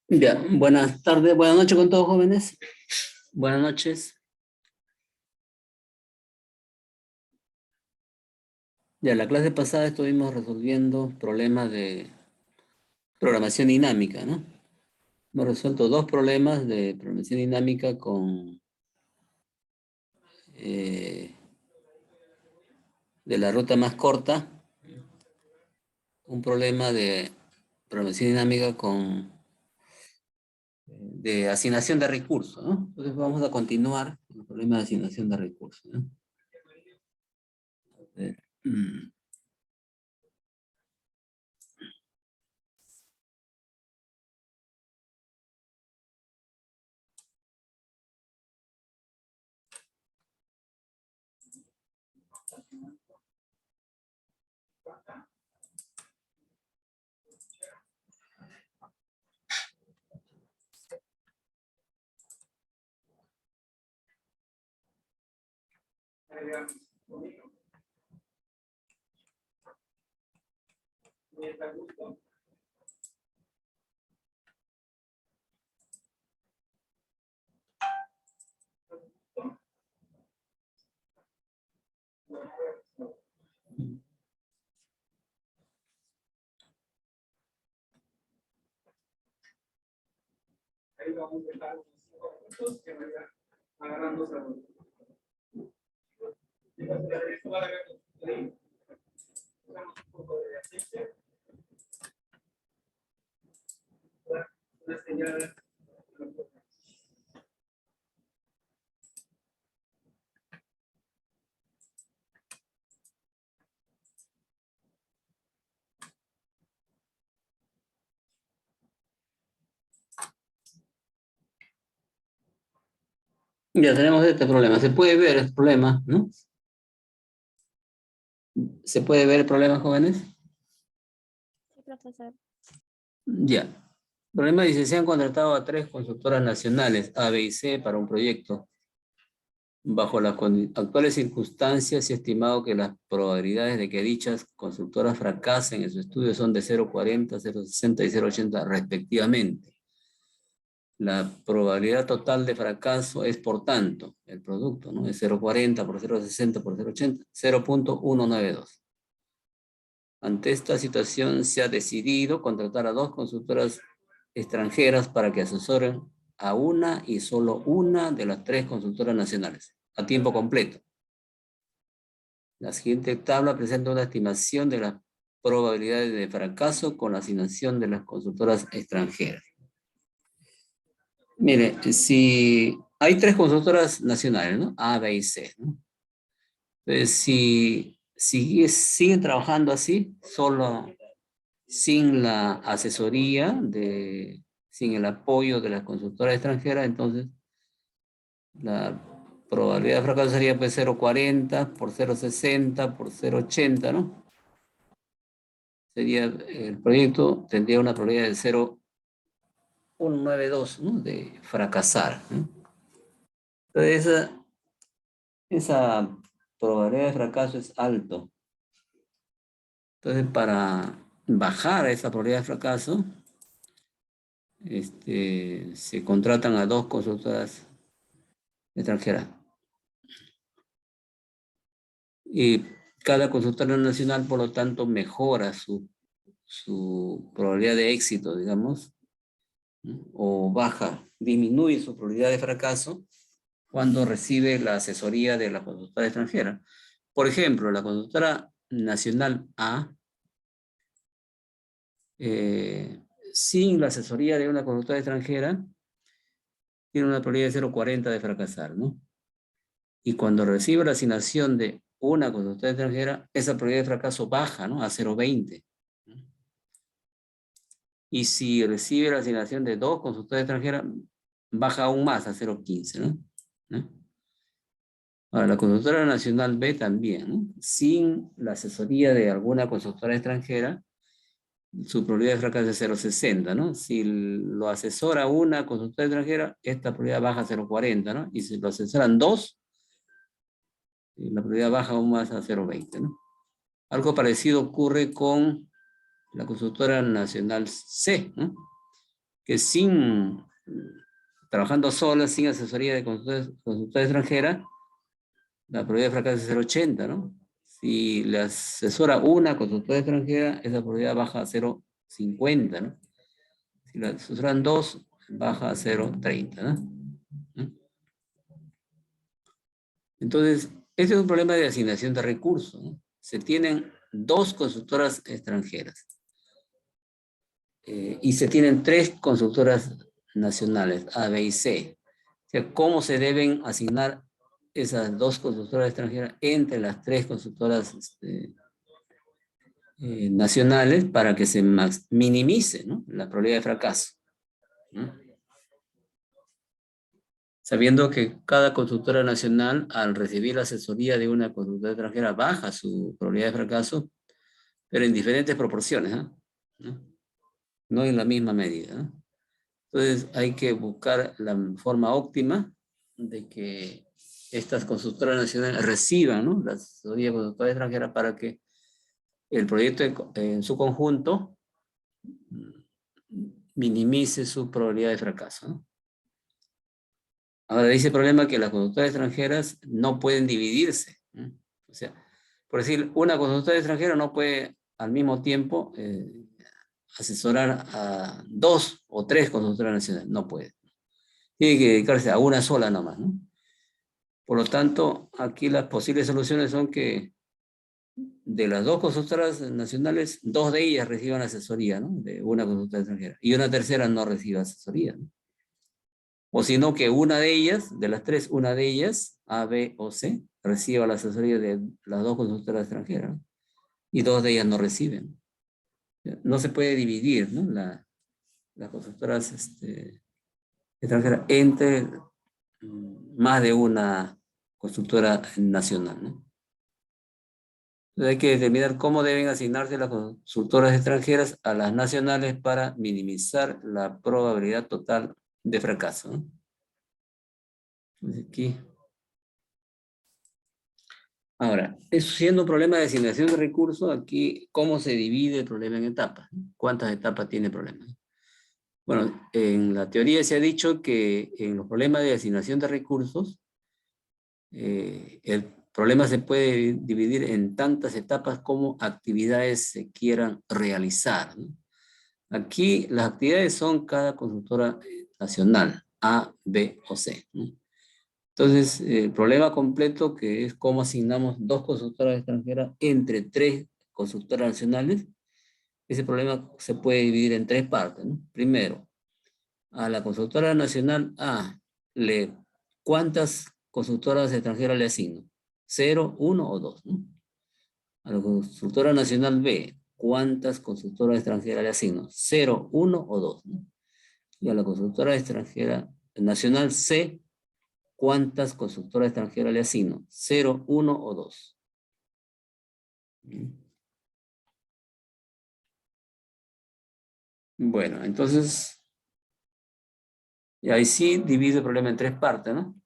Ya, buenas tardes, buenas noches con todos, jóvenes. Buenas noches. Ya, la clase pasada estuvimos resolviendo problemas de programación dinámica, ¿no? Hemos resuelto dos problemas de programación dinámica con de la ruta más corta, un problema de programación dinámica con de asignación de recursos, ¿no? Entonces vamos a continuar con el problema de asignación de recursos, ¿no? A ver, ahí vamos a dejar unos 5 minutos que vaya agarrando salud. Usamos un poco de aceite. Una señal. Ya tenemos este problema. Se puede ver el problema, ¿no? ¿Se puede ver el problema, jóvenes? Sí, profesor. Ya. El problema dice, se han contratado a 3 consultoras nacionales, A, B y C, para un proyecto. Bajo las actuales circunstancias, se ha estimado que las probabilidades de que dichas consultoras fracasen en su estudio son de 0,40, 0,60 y 0,80 respectivamente. La probabilidad total de fracaso es, por tanto, el producto, ¿no? Es 0,40 por 0,60 por 0,80, 0,192. Ante esta situación se ha decidido contratar a 2 consultoras extranjeras para que asesoren a una y solo una de las 3 consultoras nacionales, a tiempo completo. La siguiente tabla presenta una estimación de las probabilidades de fracaso con la asignación de las consultoras extranjeras. Mire, si hay 3 consultoras nacionales, ¿no? A, B y C, ¿no? Entonces, si siguen trabajando así, solo sin la asesoría, sin el apoyo de las consultoras extranjeras, entonces la probabilidad de fracaso sería pues 0,40 por 0,60 por 0,80, ¿no? Sería, el proyecto tendría una probabilidad de 0,192, ¿no? De fracasar, ¿no? Entonces, esa probabilidad de fracaso es alto. Entonces, para bajar esa probabilidad de fracaso, se contratan a 2 consultoras extranjeras. Y cada consultora nacional, por lo tanto, mejora su probabilidad de éxito, digamos, ¿no? O baja, disminuye su probabilidad de fracaso cuando recibe la asesoría de la consultora extranjera. Por ejemplo, la consultora nacional A, sin la asesoría de una consultora extranjera, tiene una probabilidad de 0,40 de fracasar, ¿no? Y cuando recibe la asignación de una consultora extranjera, esa probabilidad de fracaso baja, ¿no? A 0,20. Y si recibe la asignación de dos consultoras extranjeras, baja aún más a 0,15, ¿no? ¿no? Ahora, la consultora nacional B también, ¿no? Sin la asesoría de alguna consultora extranjera, su probabilidad de fracaso es 0,60, ¿no? Si lo asesora una consultora extranjera, esta probabilidad baja a 0,40, ¿no? Y si lo asesoran dos, la probabilidad baja aún más a 0,20, ¿no? Algo parecido ocurre con la consultora nacional C, ¿no? Que trabajando sola, sin asesoría de consultora extranjera, la probabilidad de fracaso es 0,80, ¿no? Si le asesora una consultora extranjera, esa probabilidad baja a 0,50, ¿no? Si le asesoran dos, baja a 0,30, ¿no? Entonces, este es un problema de asignación de recursos, ¿no? Se tienen dos consultoras extranjeras y se tienen tres consultoras nacionales, A, B y C. O sea, ¿cómo se deben asignar esas dos consultoras extranjeras entre las tres consultoras nacionales para que se minimice, ¿no? La probabilidad de fracaso, ¿no? Sabiendo que cada consultora nacional, al recibir la asesoría de una consultora extranjera, baja su probabilidad de fracaso, pero en diferentes proporciones, ¿no? No en la misma medida, ¿no? Entonces hay que buscar la forma óptima de que estas consultoras nacionales reciban, ¿no? La asesoría de consultoras extranjeras para que el proyecto en su conjunto minimice su probabilidad de fracaso, ¿no? Ahora dice el problema que las consultoras extranjeras no pueden dividirse, ¿no? O sea, por decir, una consultora extranjera no puede al mismo tiempo asesorar a dos o tres consultoras nacionales, no puede. Tiene que dedicarse a una sola nomás, ¿no? Por lo tanto, aquí las posibles soluciones son que de las dos consultoras nacionales, dos de ellas reciban asesoría, ¿no? De una consultora extranjera. Y una tercera no reciba asesoría, ¿no? O sino que una de ellas, de las tres, una de ellas, A, B o C, reciba la asesoría de las dos consultoras extranjeras, ¿no? Y dos de ellas no reciben. No se puede dividir, ¿no? Las consultoras extranjeras entre más de una constructora nacional, ¿no? Entonces hay que determinar cómo deben asignarse las consultoras extranjeras a las nacionales para minimizar la probabilidad total de fracaso, ¿no? Entonces aquí. Ahora, siendo un problema de asignación de recursos, aquí, ¿cómo se divide el problema en etapas? ¿Cuántas etapas tiene el problema? Bueno, en la teoría se ha dicho que en los problemas de asignación de recursos, el problema se puede dividir en tantas etapas como actividades se quieran realizar, ¿no? Aquí las actividades son cada consultora nacional, A, B o C, ¿no? Entonces, el problema completo que es cómo asignamos dos consultoras extranjeras entre tres consultoras nacionales, ese problema se puede dividir en tres partes, ¿no? Primero, a la consultora nacional A, ¿cuántas consultoras extranjeras le asigno? ¿Cero, uno o dos, ¿no? A la consultora nacional B, ¿cuántas consultoras extranjeras le asigno? ¿Cero, uno o dos, ¿no? Y a la consultora extranjera nacional C, ¿cuántas consultoras extranjeras le asigno? ¿Cero, uno o dos? Bueno, entonces, y ahí sí divide el problema en tres partes, ¿no?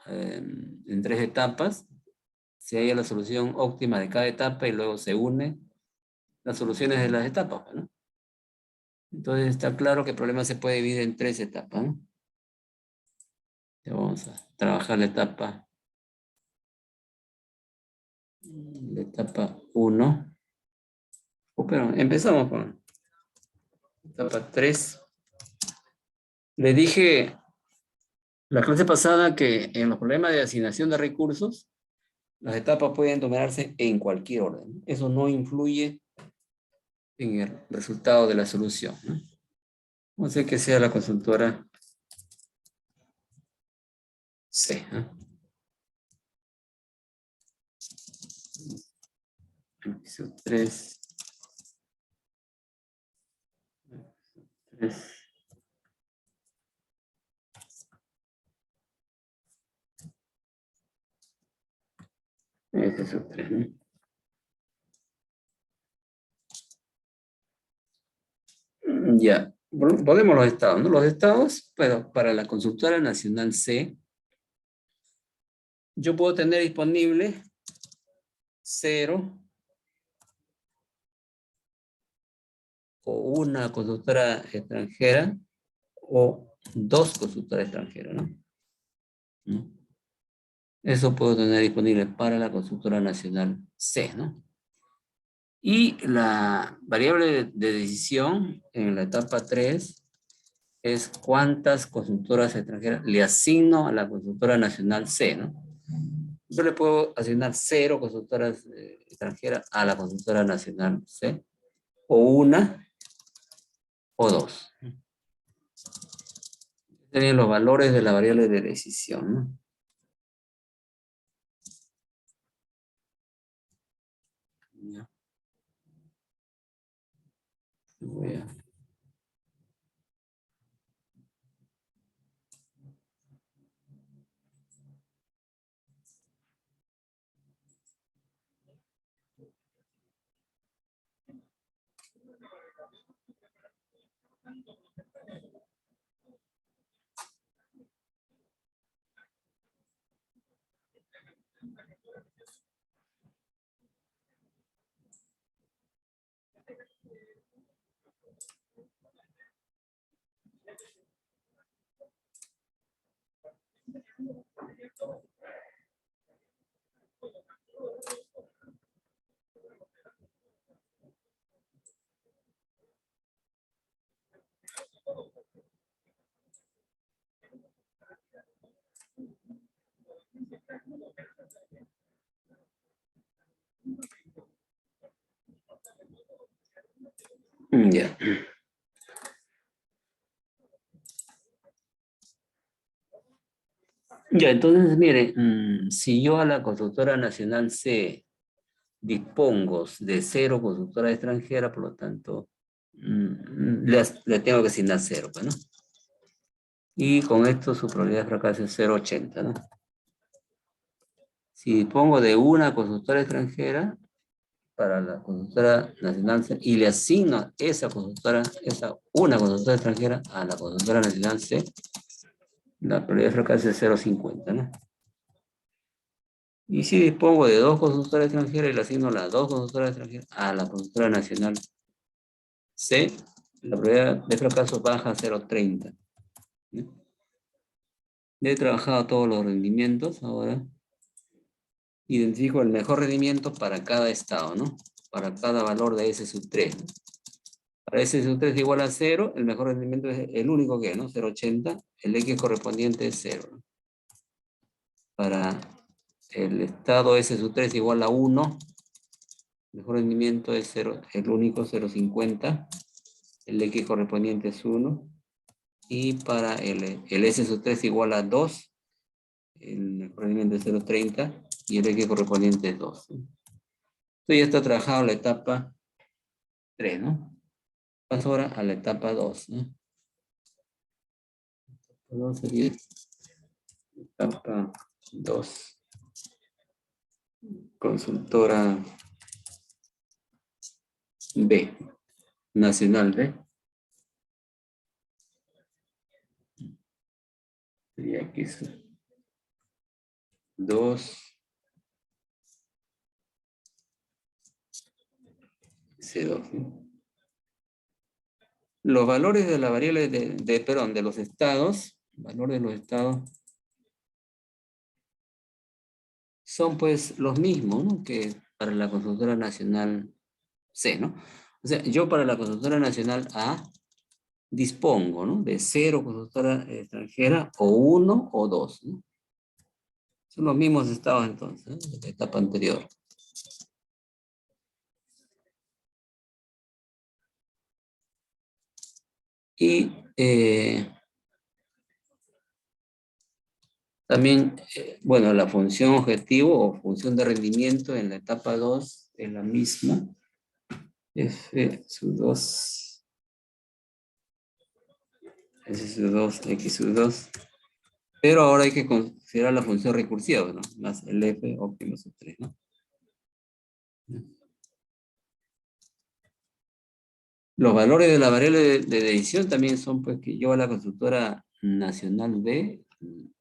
En tres etapas. Se halla la solución óptima de cada etapa y luego se une las soluciones de las etapas, ¿no? Entonces está claro que el problema se puede dividir en tres etapas, ¿no? Ya vamos a trabajar la etapa 1. Pero empezamos con etapa 3. Le dije la clase pasada que en los problemas de asignación de recursos, las etapas pueden tomarse en cualquier orden. Eso no influye en el resultado de la solución, ¿no? Vamos a hacer que sea la consultora C, ¿no? Inciso 3. 3. Inciso 3, ¿no? Ya, ponemos los estados, ¿no? Los estados, pero para la consultora nacional C, yo puedo tener disponible 0 o una consultora extranjera o 2 consultoras extranjeras, ¿no? ¿Mm? Eso puedo tener disponible para la consultora nacional C, ¿no? Y la variable de decisión en la etapa 3 es cuántas consultoras extranjeras le asigno a la consultora nacional C, ¿no? Yo le puedo asignar 0 consultoras extranjeras a la consultora nacional C, o una o 2. Serían los valores de la variable de decisión, ¿no? Ya. Voy a... Ya. Ya, entonces, mire, si yo a la consultora nacional C dispongo de 0 consultora extranjera, por lo tanto, le tengo que asignar 0, pues, ¿no? Y con esto su probabilidad de fracaso es 0,80, ¿no? Si dispongo de una consultora extranjera para la consultora nacional C y le asigno una consultora extranjera a la consultora nacional C, la probabilidad de fracaso es 0,50, ¿no? Y si dispongo de 2 consultoras extranjeras y le asigno las 2 consultoras extranjeras a la consultora nacional C, la probabilidad de fracaso baja a 0,30. ¿No? Ya he trabajado todos los rendimientos. Ahora identifico el mejor rendimiento para cada estado, ¿no? Para cada valor de S sub 3. ¿No? Para S sub 3 igual a 0, el mejor rendimiento es el único que es, ¿no? 0,80. El X correspondiente es 0. ¿No? Para el estado S sub 3 igual a 1, el mejor rendimiento es 0, el único 0,50. El X correspondiente es 1. Y para el S sub 3 igual a 2, el rendimiento es 0,30 y el X correspondiente es 2. ¿No? Esto ya está trabajado la etapa 3, ¿no? Paso ahora a la etapa 2, ¿no? Etapa 2 sería etapa 2. Consultora B, Nacional B. Sería aquí 2, C2, ¿no? Los valores de la variable perdón, de los estados, valor de los estados, son pues los mismos, ¿no? Que para la consultora nacional C, ¿no? O sea, yo para la consultora nacional A dispongo, ¿no? De 0 consultora extranjera o 1 o 2, ¿no? Son los mismos estados entonces, ¿no? De la etapa anterior. Y También, bueno, la función objetivo o función de rendimiento en la etapa 2 es la misma. F sub 2, S sub 2, X sub 2. Pero ahora hay que considerar la función recursiva, ¿no? Más el F óptimo sub 3, ¿no? Los valores de la variable de decisión también son, pues, que yo a la constructora nacional B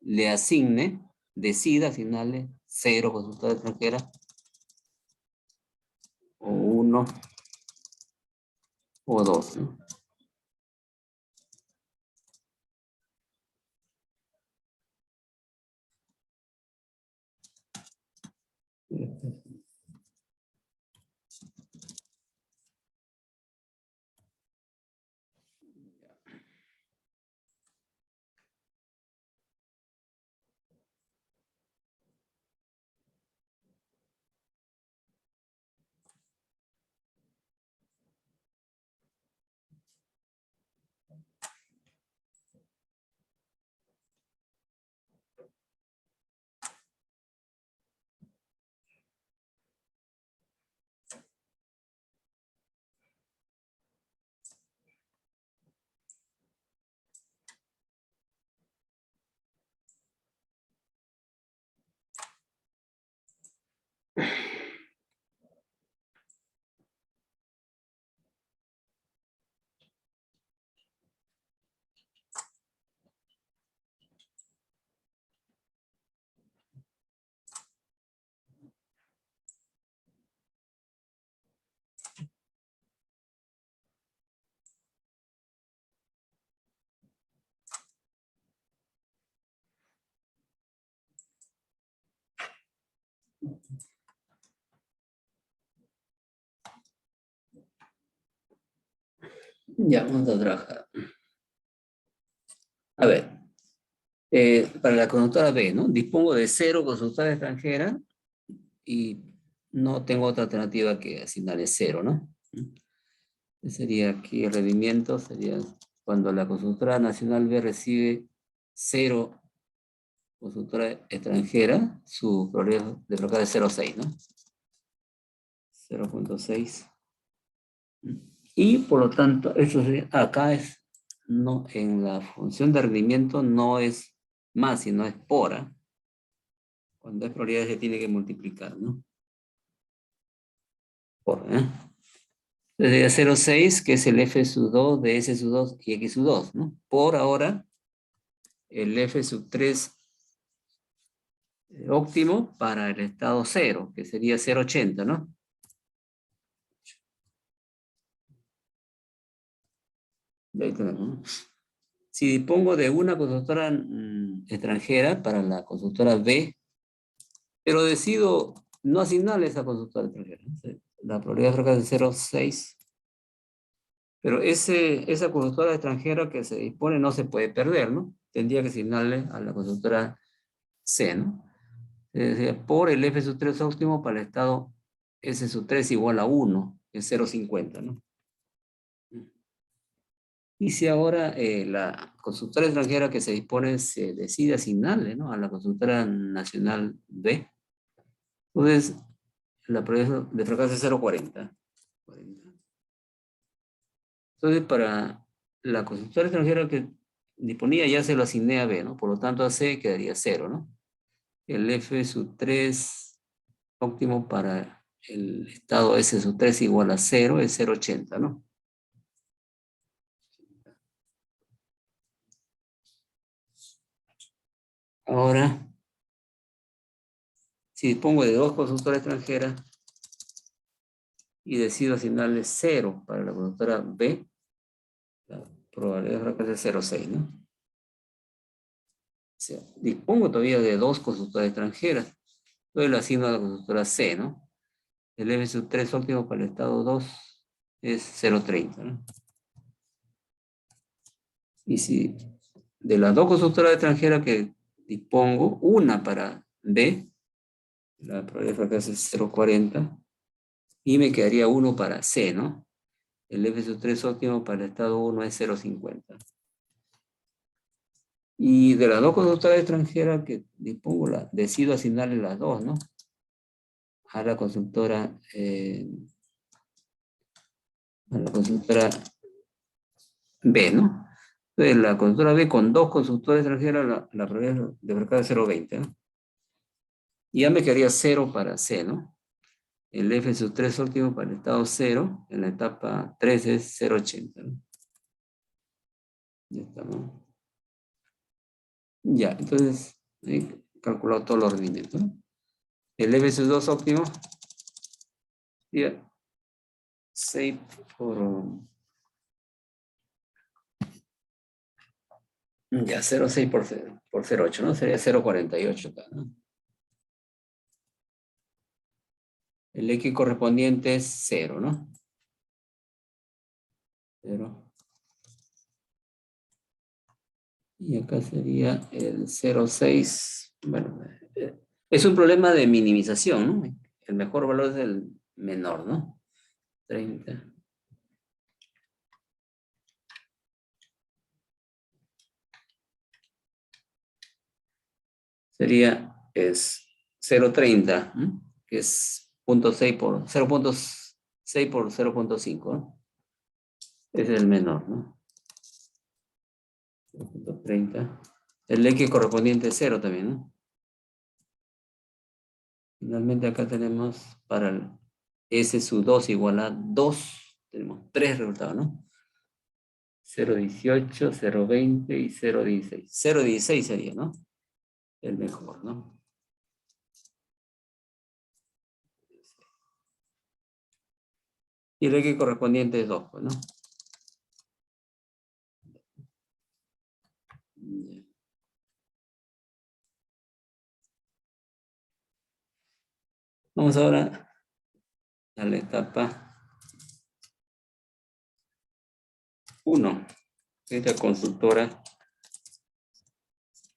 le asigne, decida asignarle 0 consultora extranjera, o 1, o 2, ¿no? Ya, vamos a trabajar. A ver, para la consultora B, ¿no? Dispongo de 0 consultora extranjera y no tengo otra alternativa que asignarle 0, ¿no? Sería aquí el rendimiento, sería cuando la consultora nacional B recibe 0 consultora extranjera, su probabilidad de fracaso es 0,6, ¿no? 0,6. Y por lo tanto, eso acá es, no, en la función de rendimiento no es más, sino es por. ¿Ah? Cuando es probabilidad se tiene que multiplicar, ¿no? Por, ¿eh? Entonces sería 0,6, que es el F sub 2 de S sub 2 y X sub 2, ¿no? Por ahora, el F sub 3 óptimo para el estado 0, que sería 0,80, ¿no? Ahí tenemos, ¿no? Si dispongo de una consultora extranjera para la consultora B, pero decido no asignarle esa consultora extranjera, ¿no? La probabilidad de fracaso es 0,6, pero esa consultora extranjera que se dispone no se puede perder, ¿no? Tendría que asignarle a la consultora C, ¿no? Es decir, por el F sub 3 óptimo para el estado S sub 3 igual a 1, es 0,50, ¿no? Y si ahora la consultora extranjera que se dispone se decide asignarle, ¿no? A la consultora nacional B, entonces la probabilidad de fracaso es 0,40. Entonces para la consultora extranjera que disponía ya se lo asigné a B, ¿no? Por lo tanto a C quedaría 0, ¿no? El F sub 3 óptimo para el estado S sub 3 igual a 0 es 0,80, ¿no? Ahora, si dispongo de dos consultoras extranjeras y decido asignarle 0 para la consultora B, la probabilidad de fracaso es 0,6, ¿no? O sea, dispongo todavía de dos consultoras extranjeras. Entonces le asigno a la consultora C, ¿no? El F sub 3 óptimo para el estado 2 es 0,30, ¿no? Y si de las dos consultoras extranjeras que dispongo, una para B, la probabilidad de fracaso es 0,40, y me quedaría uno para C, ¿no? El F sub 3 óptimo para el estado 1 es 0,50. Y de las dos consultoras extranjeras que dispongo, decido asignarle las dos, ¿no? A la consultora, B, ¿no? Entonces, la consultora B con dos consultoras extranjeras, la probabilidad de mercado es 0,20, ¿no? Y ya me quedaría 0 para C, ¿no? El F sub 3 óptimo para el estado 0, en la etapa 3 es 0,80, ¿no? Ya está, ¿no? Ya, entonces, he calculado todos los rendimientos, ¿no? El F sub 2 óptimo, ya, 6 por... Ya, 0,6 por 0,8, ¿no? Sería 0,48 acá, ¿no? El X correspondiente es 0, ¿no? 0. Y acá sería el 0,6. Bueno, es un problema de minimización, ¿no? El mejor valor es el menor, ¿no? 30. Sería, es 0,30, ¿no? Que es 0,6 por 0,5, ¿no? Ese es el menor, ¿no? 0,30. El X correspondiente es 0 también, ¿no? Finalmente acá tenemos para el S sub 2 igual a 2, tenemos 3 resultados, ¿no? 0,18, 0,20 y 0,16. 0,16 sería, ¿no? El mejor, ¿no? Y el X correspondiente es 2, pues, ¿no? Vamos ahora a la etapa 1. Esta consultora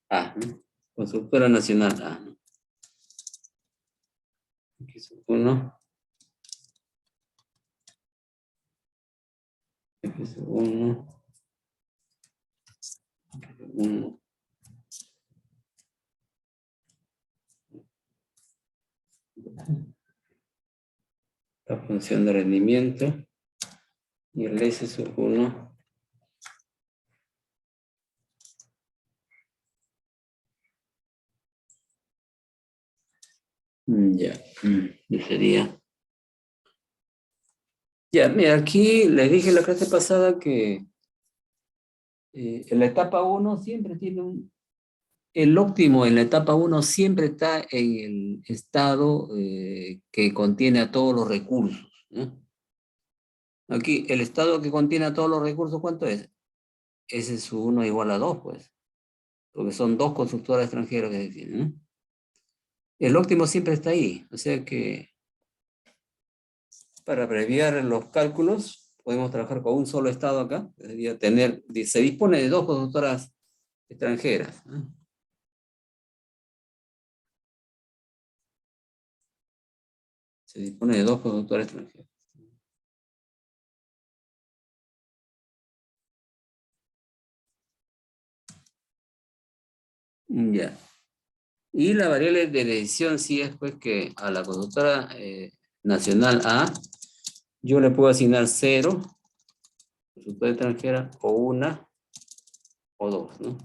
A, ¿no? Consultora nacional A, ¿no? Aquí es 1. Aquí es 1. 1. La función de rendimiento. Y el S sub 1. Ya. Y sería. Ya, mira, aquí les dije la clase pasada que en la etapa 1 siempre tiene el óptimo en la etapa 1 siempre está en el estado que contiene a todos los recursos, ¿no? Aquí, el estado que contiene a todos los recursos, ¿cuánto es? Ese es 1 igual a 2, pues, porque son dos consultoras extranjeras que se tienen, ¿no? El óptimo siempre está ahí, o sea que para abreviar los cálculos, podemos trabajar con un solo estado acá, debería tener, se dispone de dos consultoras extranjeras, ¿no? Se dispone de dos consultoras extranjeras. Ya. Y la variable de decisión sí es pues que a la consultora nacional A yo le puedo asignar 0, consultora extranjera, o 1 o 2, ¿no?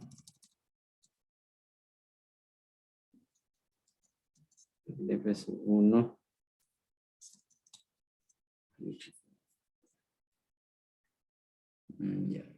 Le peso 1. Ya.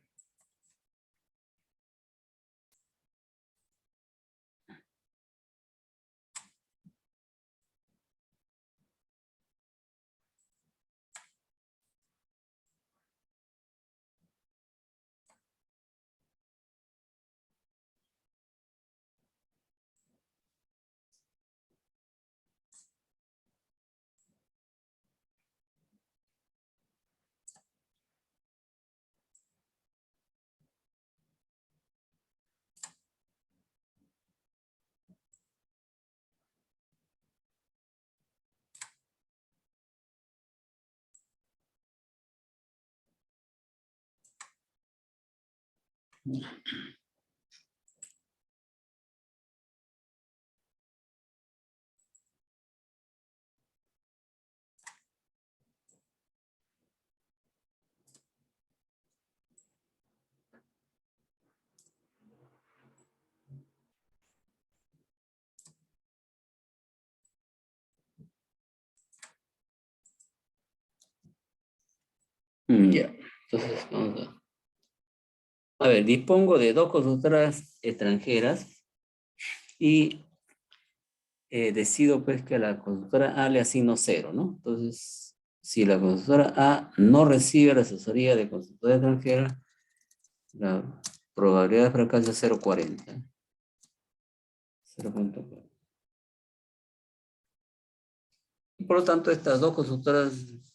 Ya. Entonces, vamos a ver, dispongo de dos consultoras extranjeras y decido pues que a la consultora A le asigno 0, ¿no? Entonces, si la consultora A no recibe la asesoría de consultora extranjera, la probabilidad de fracaso es 0,40. 0,40. Y por lo tanto, estas dos consultoras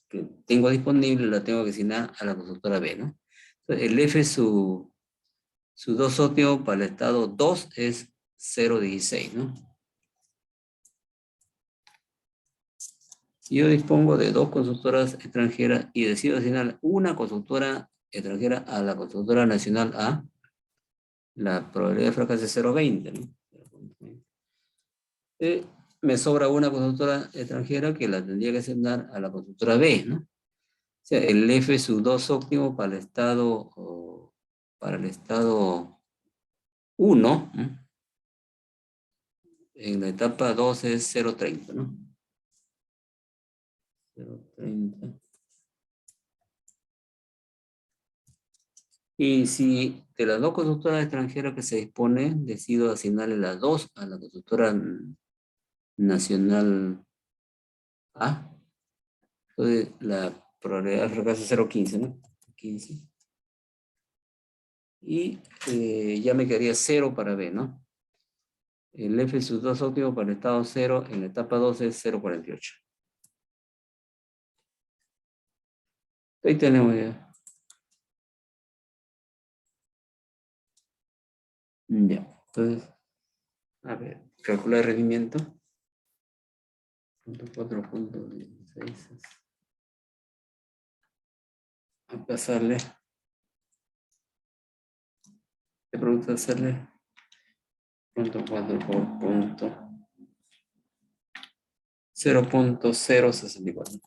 que tengo disponibles las tengo que asignar a la consultora B, ¿no? Entonces, el F, su dos óptimo para el estado 2 es 0,16, ¿no? Yo dispongo de dos consultoras extranjeras y decido asignar una consultora extranjera a la consultora nacional A. La probabilidad de fracaso es 0,20, ¿no? Me sobra una consultora extranjera que la tendría que asignar a la consultora B, ¿no? O sea, el F sub 2 óptimo para el estado 1, ¿no? En la etapa 2 es 0,30, ¿no? 0,30. Y si de las dos consultoras extranjeras que se dispone, decido asignarle las dos a la consultora nacional A, entonces la probabilidad de fracaso es 0,15, ¿no? 15. Y ya me quedaría 0 para B, ¿no? El F sub 2 óptimo para el estado 0 en la etapa 2 es 0,48. Ahí tenemos ya. Ya, entonces, a ver, calcular el rendimiento. 4,16. A pasarle. ¿Qué producto hacerle? 0,4 por punto. 0,064.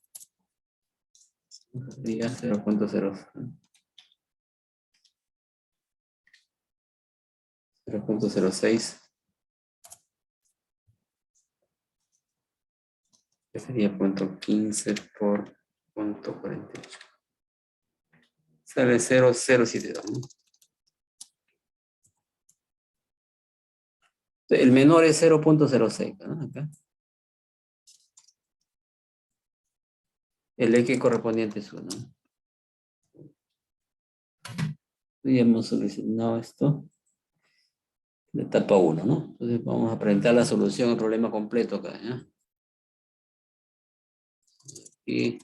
Sería 0,06. Que sería 0,15 por 0,48. Sale 0,072, ¿no? El menor es 0,06, ¿no? Acá. El X correspondiente es 1. Ya hemos solucionado esto. La etapa 1, ¿no? Entonces vamos a presentar la solución al problema completo acá, ¿ya? Y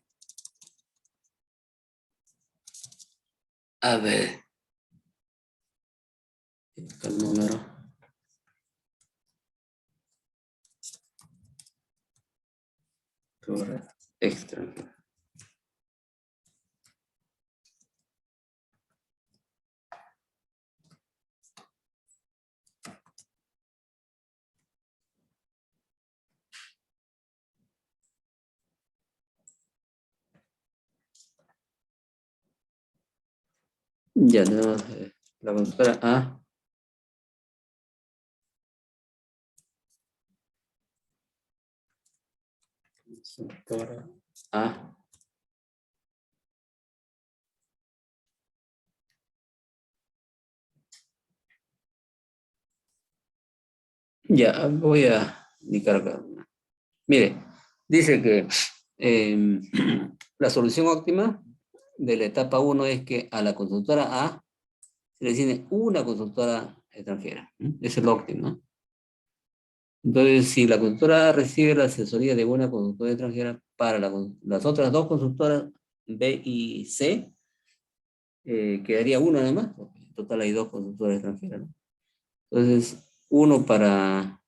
a ver, el número. Extra. Ya tenemos la consultora A. Consultora A. Ya, voy a indicar acá. Mire, dice que la solución óptima de la etapa 1 es que a la consultora A se le asigne una consultora extranjera. Ese es lo óptimo, ¿no? Entonces, si la consultora A recibe la asesoría de una consultora extranjera para las otras dos consultoras B y C, quedaría una nada más, porque en total hay dos consultoras extranjeras, ¿no? Entonces, uno para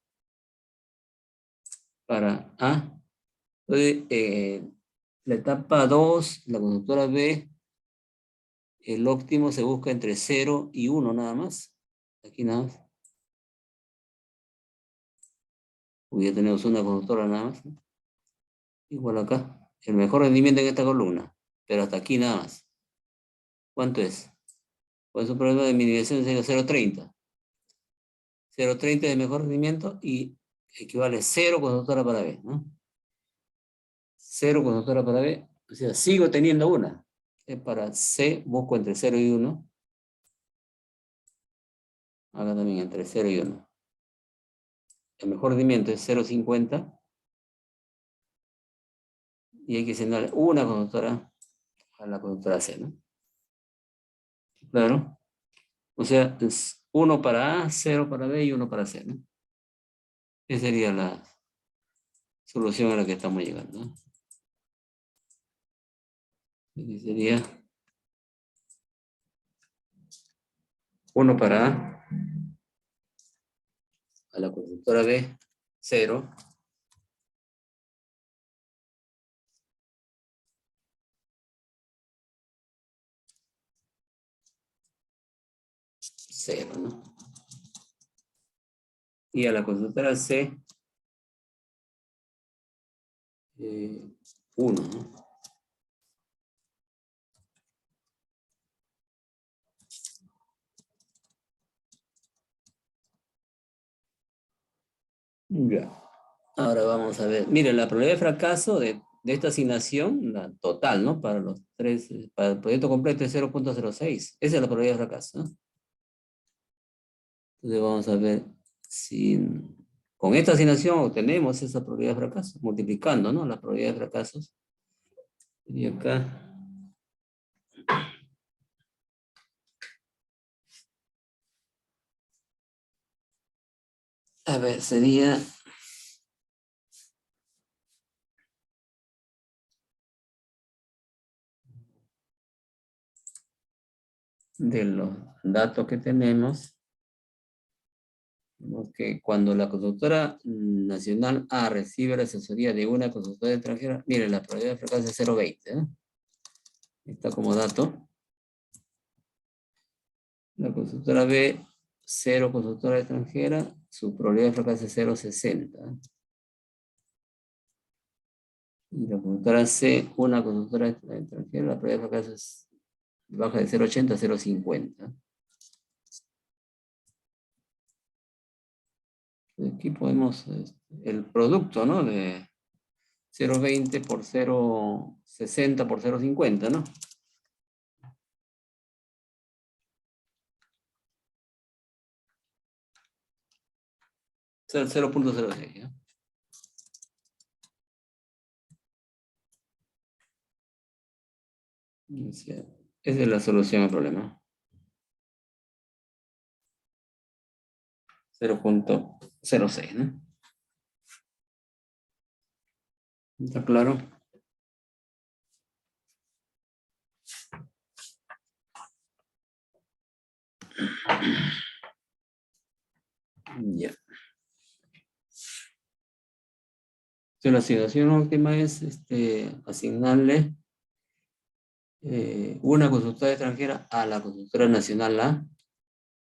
A. Entonces, la etapa 2, la consultora B, el óptimo se busca entre 0 y 1 nada más. Aquí nada más. Porque ya tenemos una consultora nada más, ¿no? Igual acá. El mejor rendimiento en esta columna. Pero hasta aquí nada más. ¿Cuánto es? Pues un problema de minimización sería 0,30. 0,30 de mejor rendimiento y equivale a 0 consultora para B, ¿no? 0 consultora para B. O sea, sigo teniendo una. Para C busco entre 0 y 1. Acá también entre 0 y 1. El mejor rendimiento es 0,50. Y hay que asignarle una conductora a la conductora C, ¿no? Claro. O sea, es 1 para A, 0 para B y 1 para C, ¿no? Esa sería la solución a la que estamos llegando, ¿no? Aquí sería 1 para A la conductora B, 0. 0, ¿no? Y a la conductora C, 1, ¿no? Ya. Ahora vamos a ver. Miren, la probabilidad de fracaso de esta asignación, la total, ¿no? Para los tres, para el proyecto completo es 0,06. Esa es la probabilidad de fracaso, ¿no? Entonces vamos a ver si con esta asignación obtenemos esa probabilidad de fracaso, multiplicando, ¿no? La probabilidad de fracasos. Y acá. A ver, sería de los datos que tenemos, que cuando la consultora nacional A recibe la asesoría de una consultora extranjera, mire, la probabilidad de fracaso es 0,20, ¿no? Está como dato. La consultora B, 0 consultora extranjera, su probabilidad de fracaso es 0,60. Y la consultora C, una consultora extranjera, la probabilidad de fracaso es baja de 0,80 a 0,50. Aquí podemos, el producto, ¿no? De 0,20 por 0,60 por 0,50, ¿no? O sea, 0,06, ¿no? O sea, esa es la solución al problema. 0,06, ¿no? ¿Está claro? Ya. Entonces, la asignación óptima es asignarle una consultora extranjera a la consultora nacional A,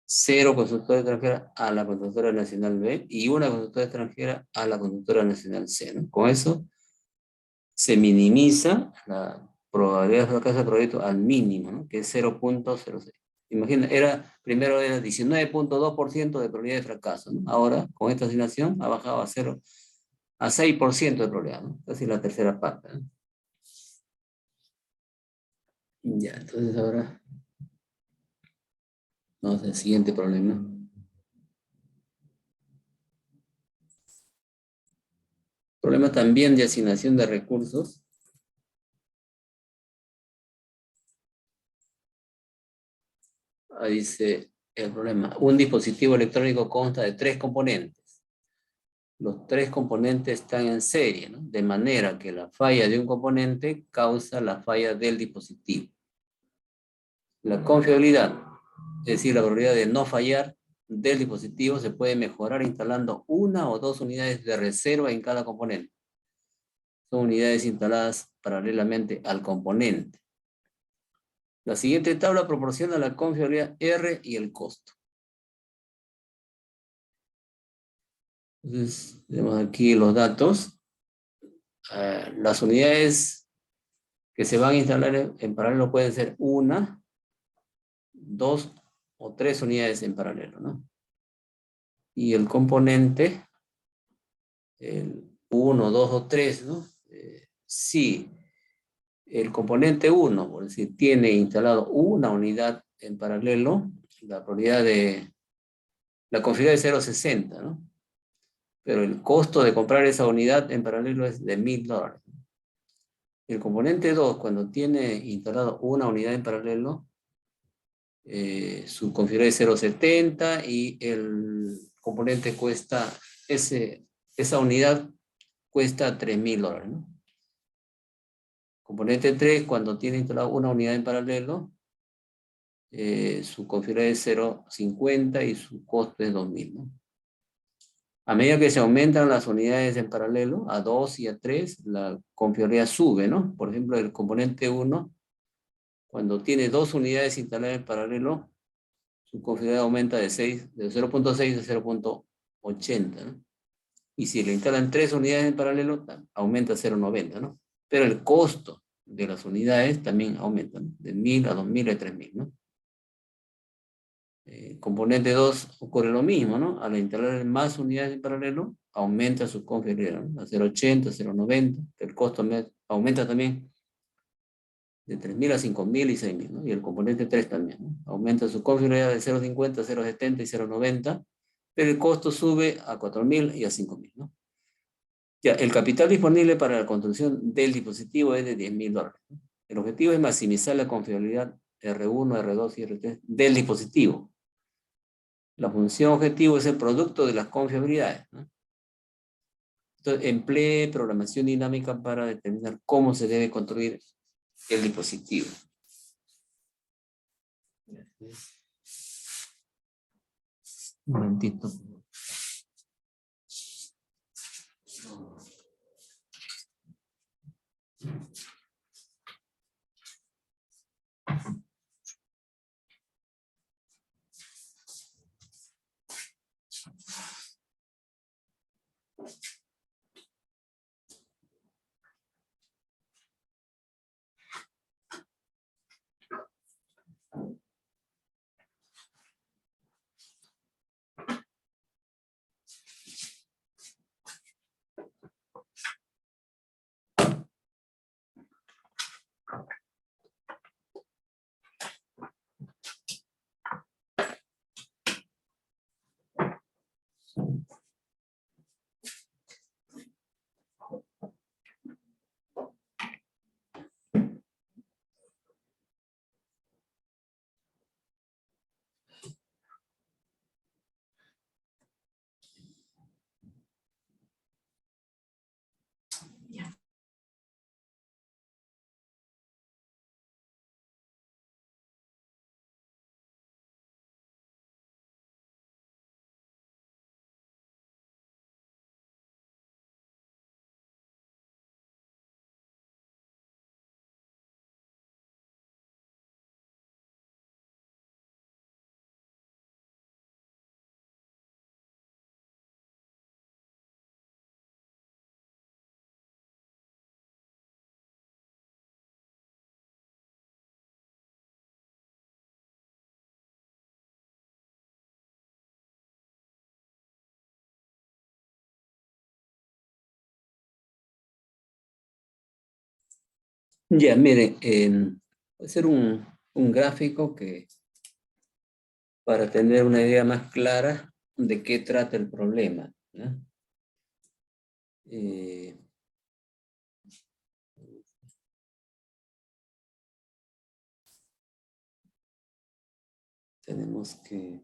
0 consultora extranjera a la consultora nacional B y una consultora extranjera a la consultora nacional C, ¿no? Con eso se minimiza la probabilidad de fracaso del proyecto al mínimo, ¿no? Que es 0,06. Imagina, primero era 19,2% de probabilidad de fracaso, ¿no? Ahora, con esta asignación, ha bajado a 6% de probabilidad, ¿no? Casi la tercera parte, ¿no? Ya, entonces ahora vamos al siguiente problema. Problema también de asignación de recursos. Ahí dice el problema. Un dispositivo electrónico consta de 3 componentes. Los 3 componentes están en serie, ¿no? De manera que la falla de un componente causa la falla del dispositivo. La confiabilidad, es decir, la probabilidad de no fallar del dispositivo, se puede mejorar instalando una o dos unidades de reserva en cada componente. Son unidades instaladas paralelamente al componente. La siguiente tabla proporciona la confiabilidad R y el costo. Entonces, tenemos aquí los datos. Las unidades que se van a instalar en paralelo pueden ser una, dos o tres unidades en paralelo, ¿no? Y el componente, el 1, 2 o 3, ¿no? Sí, el componente 1, por decir, tiene instalado una unidad en paralelo, la probabilidad de, la configuración es 0,60, ¿no? Pero el costo de comprar esa unidad en paralelo es de $1000. El componente 2, cuando tiene instalado una unidad en paralelo, su configuración es 0,70 y el componente cuesta, esa unidad cuesta $3000, ¿no? Componente 3, cuando tiene instalado una unidad en paralelo, su configuración es 0,50 y su costo es 2000, ¿no? A medida que se aumentan las unidades en paralelo, a 2 y a 3, la configuración sube, ¿no? Por ejemplo, el componente 1, cuando tiene dos unidades instaladas en paralelo, su configuración aumenta de 0,6 a 0,80, ¿no? Y si le instalan tres unidades en paralelo, aumenta a 0,90, ¿no? Pero el costo de las unidades también aumenta, ¿no? De 1000 a 2000 a 3000, ¿no? Componente 2 ocurre lo mismo, ¿no? Al instalar más unidades en paralelo, aumenta su configuración, ¿no? A 0,80, 0,90. El costo aumenta también de 3000 a 5000 y 6000, ¿no? Y el componente 3 también, ¿no? Aumenta su configuración de 0,50, 0,70 y 0,90, pero el costo sube a 4000 y a 5000, ¿no? Ya, el capital disponible para la construcción del dispositivo es de $10,000, ¿no? El objetivo es maximizar la confiabilidad R1, R2 y R3 del dispositivo. La función objetivo es el producto de las confiabilidades, ¿no? Entonces, emplee programación dinámica para determinar cómo se debe construir el dispositivo. Un momentito. Ya, miren, voy a hacer un gráfico que para tener una idea más clara de qué trata el problema, ¿no? Eh, tenemos que...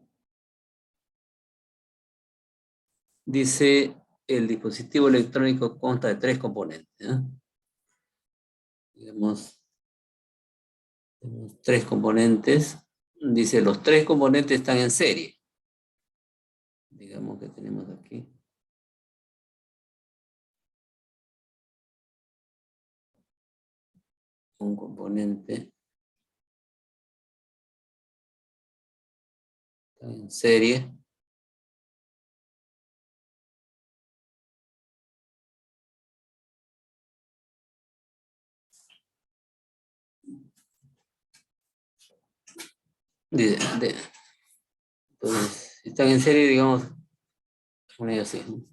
Dice, el dispositivo electrónico consta de tres componentes, ¿no? Digamos, tenemos tres componentes. Dice, los tres componentes están en serie. Digamos que tenemos aquí. Un componente está en serie. Entonces, si están en serie, digamos, poner así, ¿no?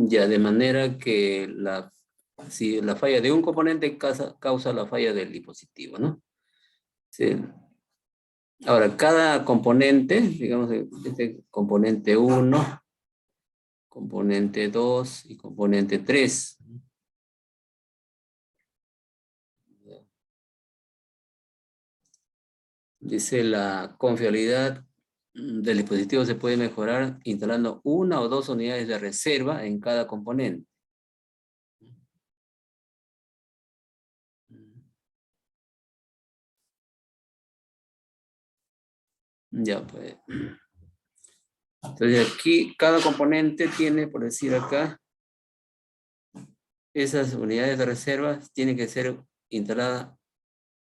Ya, de manera que si la falla de un componente causa la falla del dispositivo, ¿no? Sí. Ahora, cada componente, digamos, este componente 1, componente 2 y componente 3. Dice la confiabilidad del dispositivo se puede mejorar instalando una o dos unidades de reserva en cada componente. Ya, pues. Entonces aquí cada componente tiene, por decir acá, esas unidades de reserva tienen que ser instaladas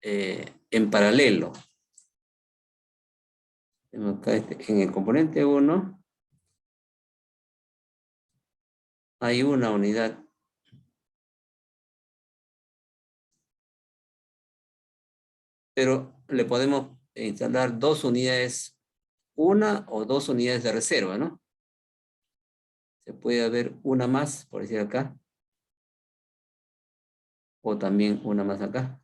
en paralelo. Acá en el componente 1 hay una unidad. Pero le podemos instalar dos unidades, una o dos unidades de reserva, ¿no? Se puede haber una más, por decir acá, o también una más acá.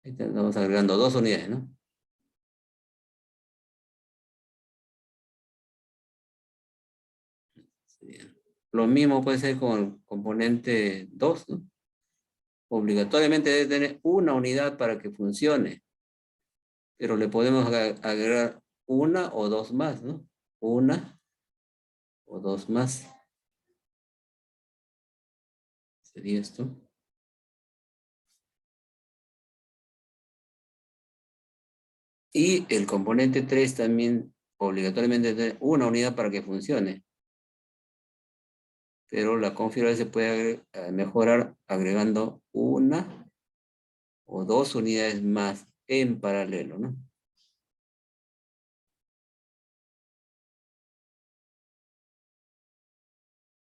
Estamos agregando dos unidades, ¿no? Lo mismo puede ser con el componente 2, ¿no? Obligatoriamente debe tener una unidad para que funcione, pero le podemos agregar una o dos más, ¿no? Una o dos más. Sería esto. Y el componente 3 también obligatoriamente debe tener una unidad para que funcione. Pero la configuración se puede mejorar agregando una o dos unidades más en paralelo, ¿no?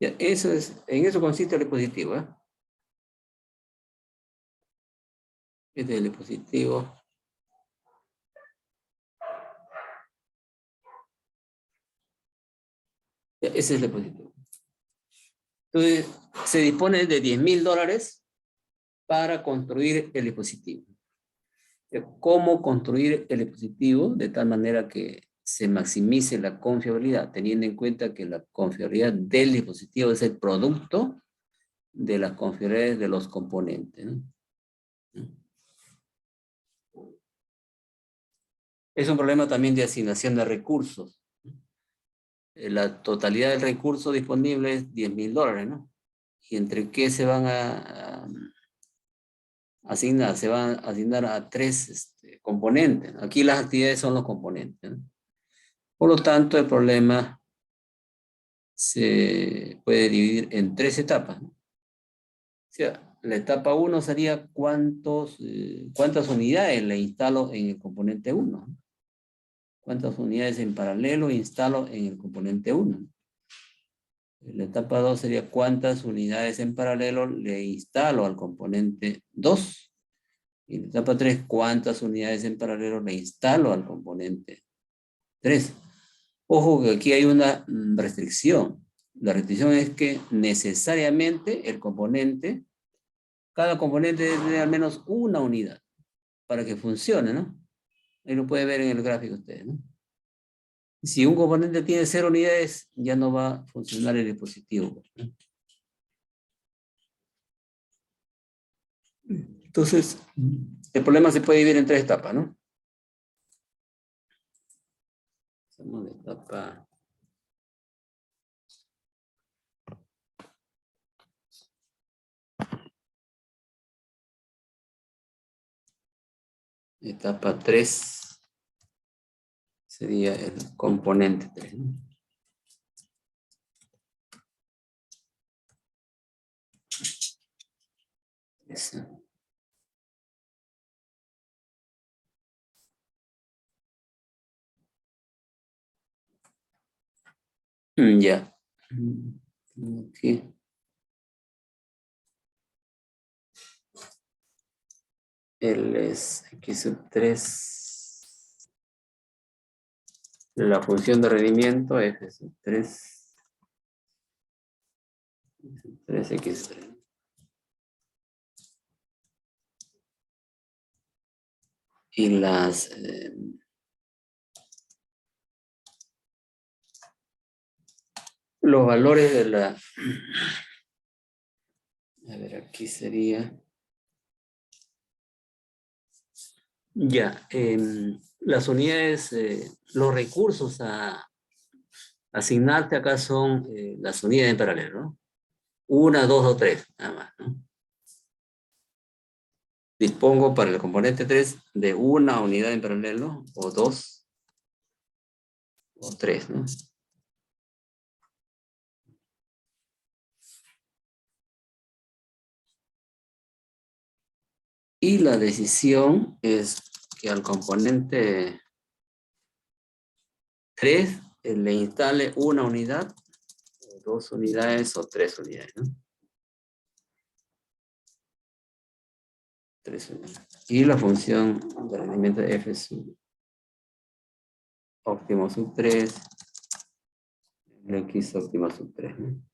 Ya, en eso consiste el dispositivo, ¿eh? Este es el dispositivo. Ya, ese es el dispositivo. Entonces, se dispone de $10,000 para construir el dispositivo. ¿Cómo construir el dispositivo de tal manera que se maximice la confiabilidad, teniendo en cuenta que la confiabilidad del dispositivo es el producto de las confiabilidades de los componentes, ¿no? Es un problema también de asignación de recursos. La totalidad del recurso disponible es $10,000, ¿no? ¿Y entre qué se van a asignar? Se van a asignar a tres componentes. Aquí las actividades son los componentes, ¿no? Por lo tanto, el problema se puede dividir en tres etapas, ¿no? O sea, la etapa 1 sería cuántas unidades le instalo en el componente 1, ¿no? ¿Cuántas unidades en paralelo instalo en el componente 1? La etapa 2 sería cuántas unidades en paralelo le instalo al componente 2. Y la etapa 3, cuántas unidades en paralelo le instalo al componente 3. Ojo que aquí hay una restricción. La restricción es que necesariamente cada componente debe tener al menos una unidad para que funcione, ¿no? Ahí lo puede ver en el gráfico ustedes, ¿no? Si un componente tiene 0 unidades, ya no va a funcionar el dispositivo, ¿no? Entonces, el problema se puede dividir en tres etapas, ¿no? Hacemos la etapa 3 sería el componente 3, ¿no? Eso. Ya. Aquí. Él es X sub 3. La función de rendimiento F sub 3 3x3. Y los valores de la... A ver, aquí sería... Ya, las unidades, los recursos a asignarte acá son las unidades en paralelo, ¿no? Una, dos o tres, nada más, ¿no? Dispongo para el componente 3 de una unidad en paralelo, o dos, o tres, ¿no? Y la decisión es que al componente 3 le instale una unidad, o dos unidades o tres unidades, ¿no? Tres unidades. Y la función de rendimiento de f sub óptimo sub 3, el x óptimo sub 3, ¿no?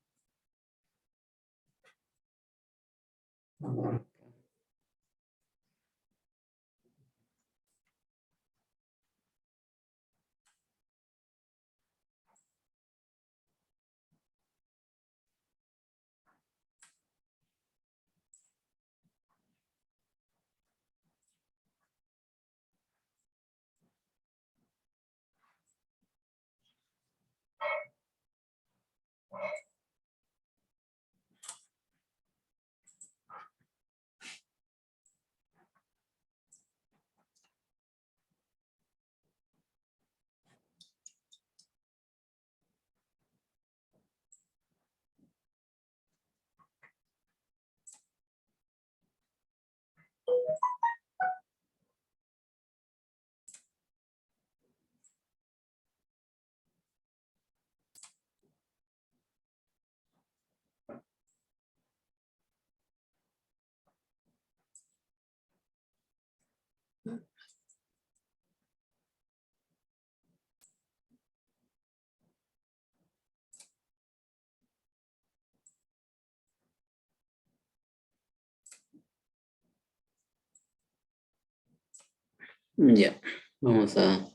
Ya, vamos a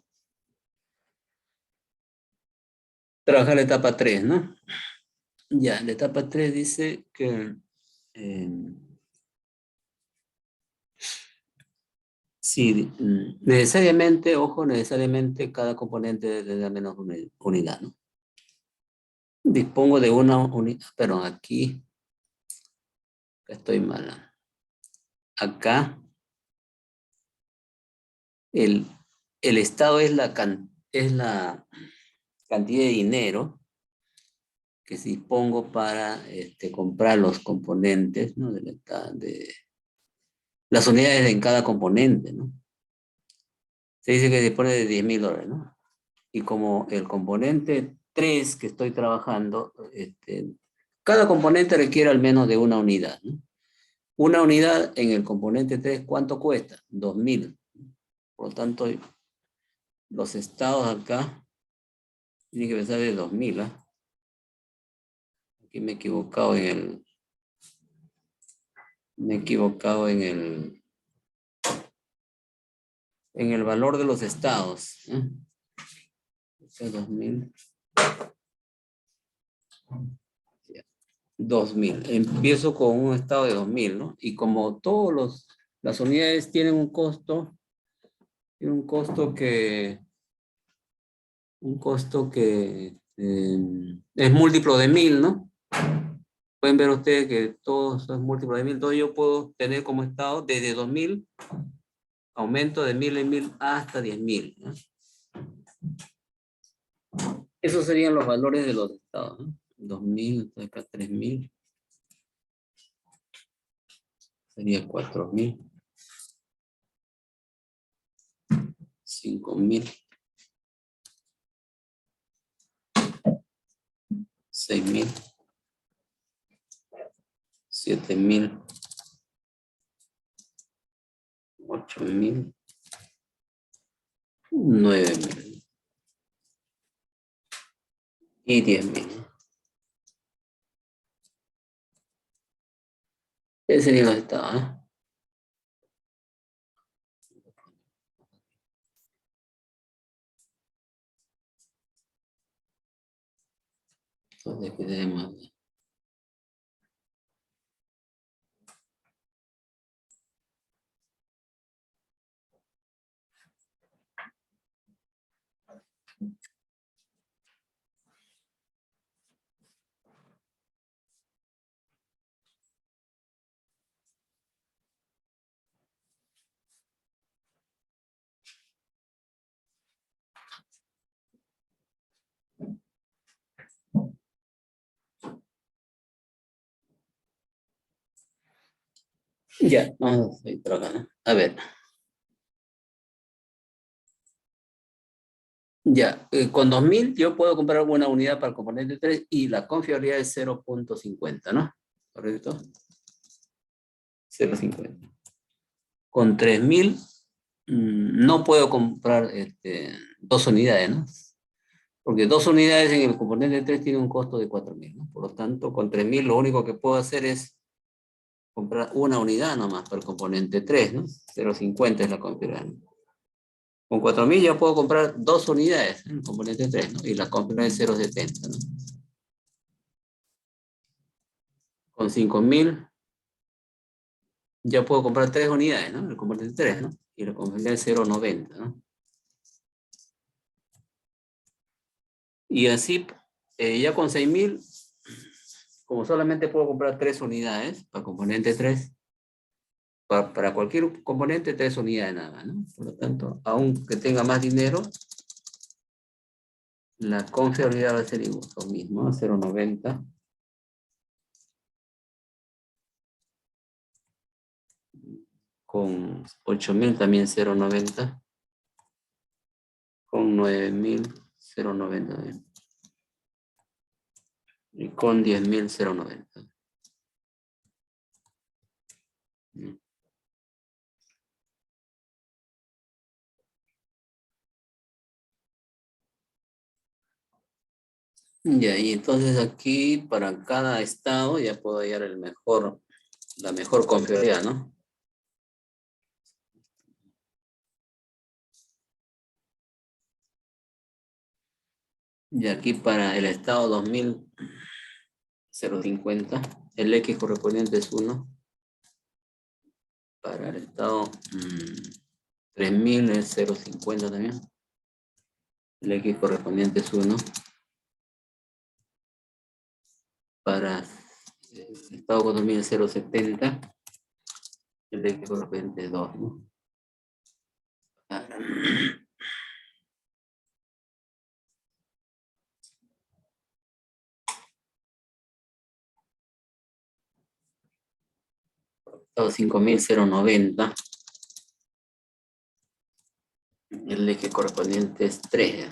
trabajar la etapa 3, ¿no? Ya, la etapa 3 dice que sí, necesariamente, ojo, necesariamente cada componente debe dar menos una unidad, ¿no? Dispongo de una unidad, pero aquí estoy mala. Acá el, el estado es es la cantidad de dinero que dispongo para comprar los componentes, ¿no? De las unidades en cada componente, ¿no? Se dice que dispone de $10,000, ¿no? Y como el componente 3 que estoy trabajando, cada componente requiere al menos de una unidad, ¿no? Una unidad en el componente 3, ¿cuánto cuesta? 2,000. Por lo tanto, los estados acá tienen que pensar de 2,000, ¿ah? Aquí me he equivocado en el valor de los estados, ¿eh? 2,000. 2,000. Empiezo con un estado de 2,000, ¿no? Y como las unidades tienen un costo es múltiplo de 1,000, ¿no? Pueden ver ustedes que todo eso es múltiplo de 1,000. Entonces yo puedo tener como estado desde 2,000, aumento de 1,000 en 1,000 hasta 10,000, ¿no? Esos serían los valores de los estados, ¿no? 2,000, acá 3,000, sería 4,000, 5,000, 6,000, 7,000, 8,000, 9,000 y 10,000. Ese sería el estado, ¿eh? Entonces, ¿qué tenemos? Ya, vamos a seguir trabajando. A ver, ya, con 2000 yo puedo comprar una unidad para el componente 3 y la confiabilidad es 0.50, ¿no? ¿Correcto? 0.50. Con 3000 no puedo comprar dos unidades, ¿no? Porque dos unidades en el componente 3 tiene un costo de 4000, ¿no? Por lo tanto, con 3000 lo único que puedo hacer es comprar una unidad nomás para el componente 3, ¿no? 0.50 es la compra. Con 4000 ya puedo comprar dos unidades en el componente 3, ¿no? Y la compra es 0.70, ¿no? Con 5000 ya puedo comprar tres unidades, ¿no? En el componente 3, ¿no? Y la compra es 0.90, ¿no? Y así, ya con 6000, como solamente puedo comprar tres unidades para componente 3, para cualquier componente, tres unidades nada más, ¿no? Por lo tanto, aunque tenga más dinero, la confiabilidad va a ser igual, lo mismo, 0.90. Con 8000 también 0.90. Con 9000 0.90 también. Y con 10.000 0.90. Ya, y entonces aquí para cada estado ya puedo hallar la mejor confiabilidad, ¿no? Y aquí para el estado 2000, 0.50. El X correspondiente es 1. Para el estado 3000 es 0.50 también. El X correspondiente es 1. Para el estado 4000 es 0.70. El X correspondiente es 2, ¿no? Estado 5000 0.90. El eje correspondiente es 3.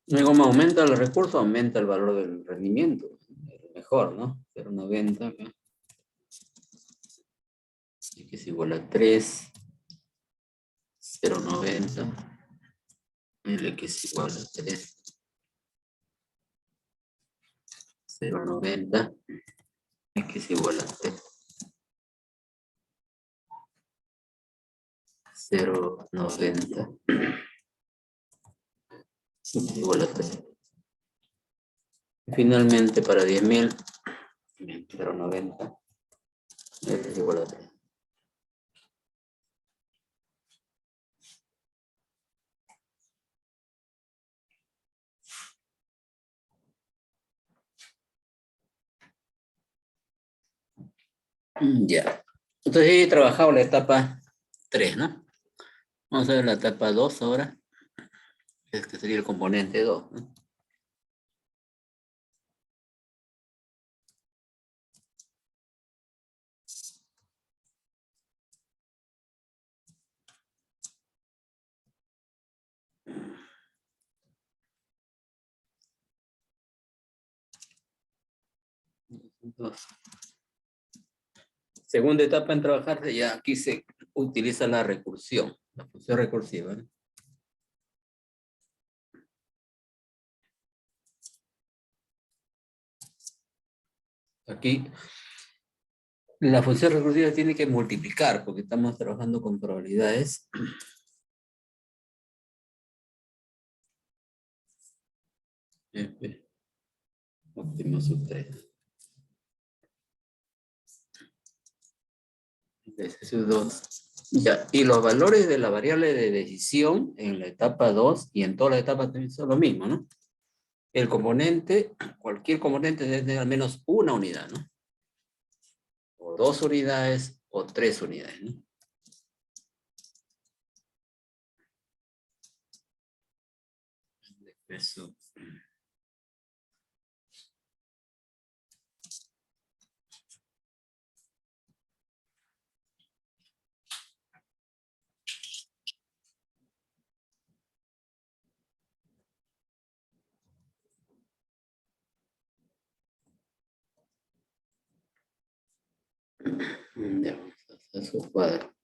Luego me aumenta el recurso, aumenta el valor del rendimiento. Mejor, ¿no? 0.90 acá. X es igual a 3. 0.90. El X es igual a 3. 0.90. X es igual a 3. 0.90. X es igual a 3. Finalmente, para 10.000, 0.90. X es igual a 3. Ya. Entonces he trabajado la etapa 3, ¿no? Vamos a ver la etapa 2 ahora. Que sería el componente 2, ¿no? Dos. Segunda etapa en trabajarse, ya aquí se utiliza la recursión, la función recursiva, ¿no? Aquí la función recursiva tiene que multiplicar porque estamos trabajando con probabilidades. F óptimo sub 3. F sub 2. Ya, y los valores de la variable de decisión en la etapa 2 y en todas las etapas también son lo mismo, ¿no? El componente, cualquier componente debe tener al menos una unidad, ¿no? O 2 unidades o 3 unidades, ¿no? Eso. Ya, vamos a hacer su cuadro.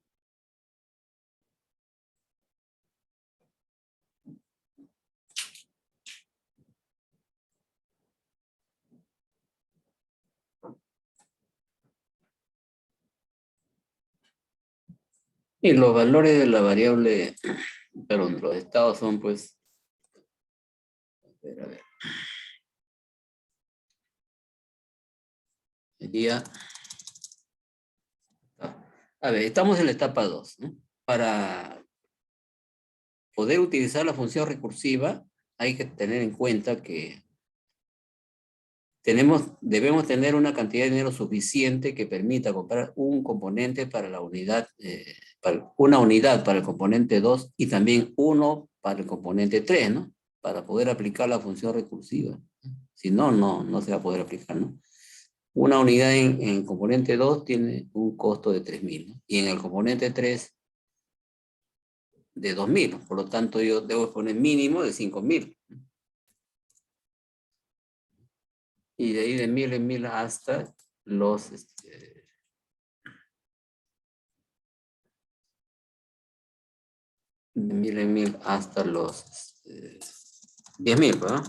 Y los valores de la variable, perdón, los estados son pues, a ver, sería, a ver, estamos en la etapa 2, ¿no? Para poder utilizar la función recursiva, hay que tener en cuenta que debemos tener una cantidad de dinero suficiente que permita comprar un componente para la unidad, una unidad para el componente 2 y también uno para el componente 3, ¿no? Para poder aplicar la función recursiva. Si no, no se va a poder aplicar, ¿no? Una unidad en componente 2 tiene un costo de 3.000, ¿no? Y en el componente 3 de 2.000. Por lo tanto, yo debo poner mínimo de 5.000. Y de ahí de 1.000 en 1.000 hasta los... de 1.000 en 1.000 hasta los 10.000, ¿verdad?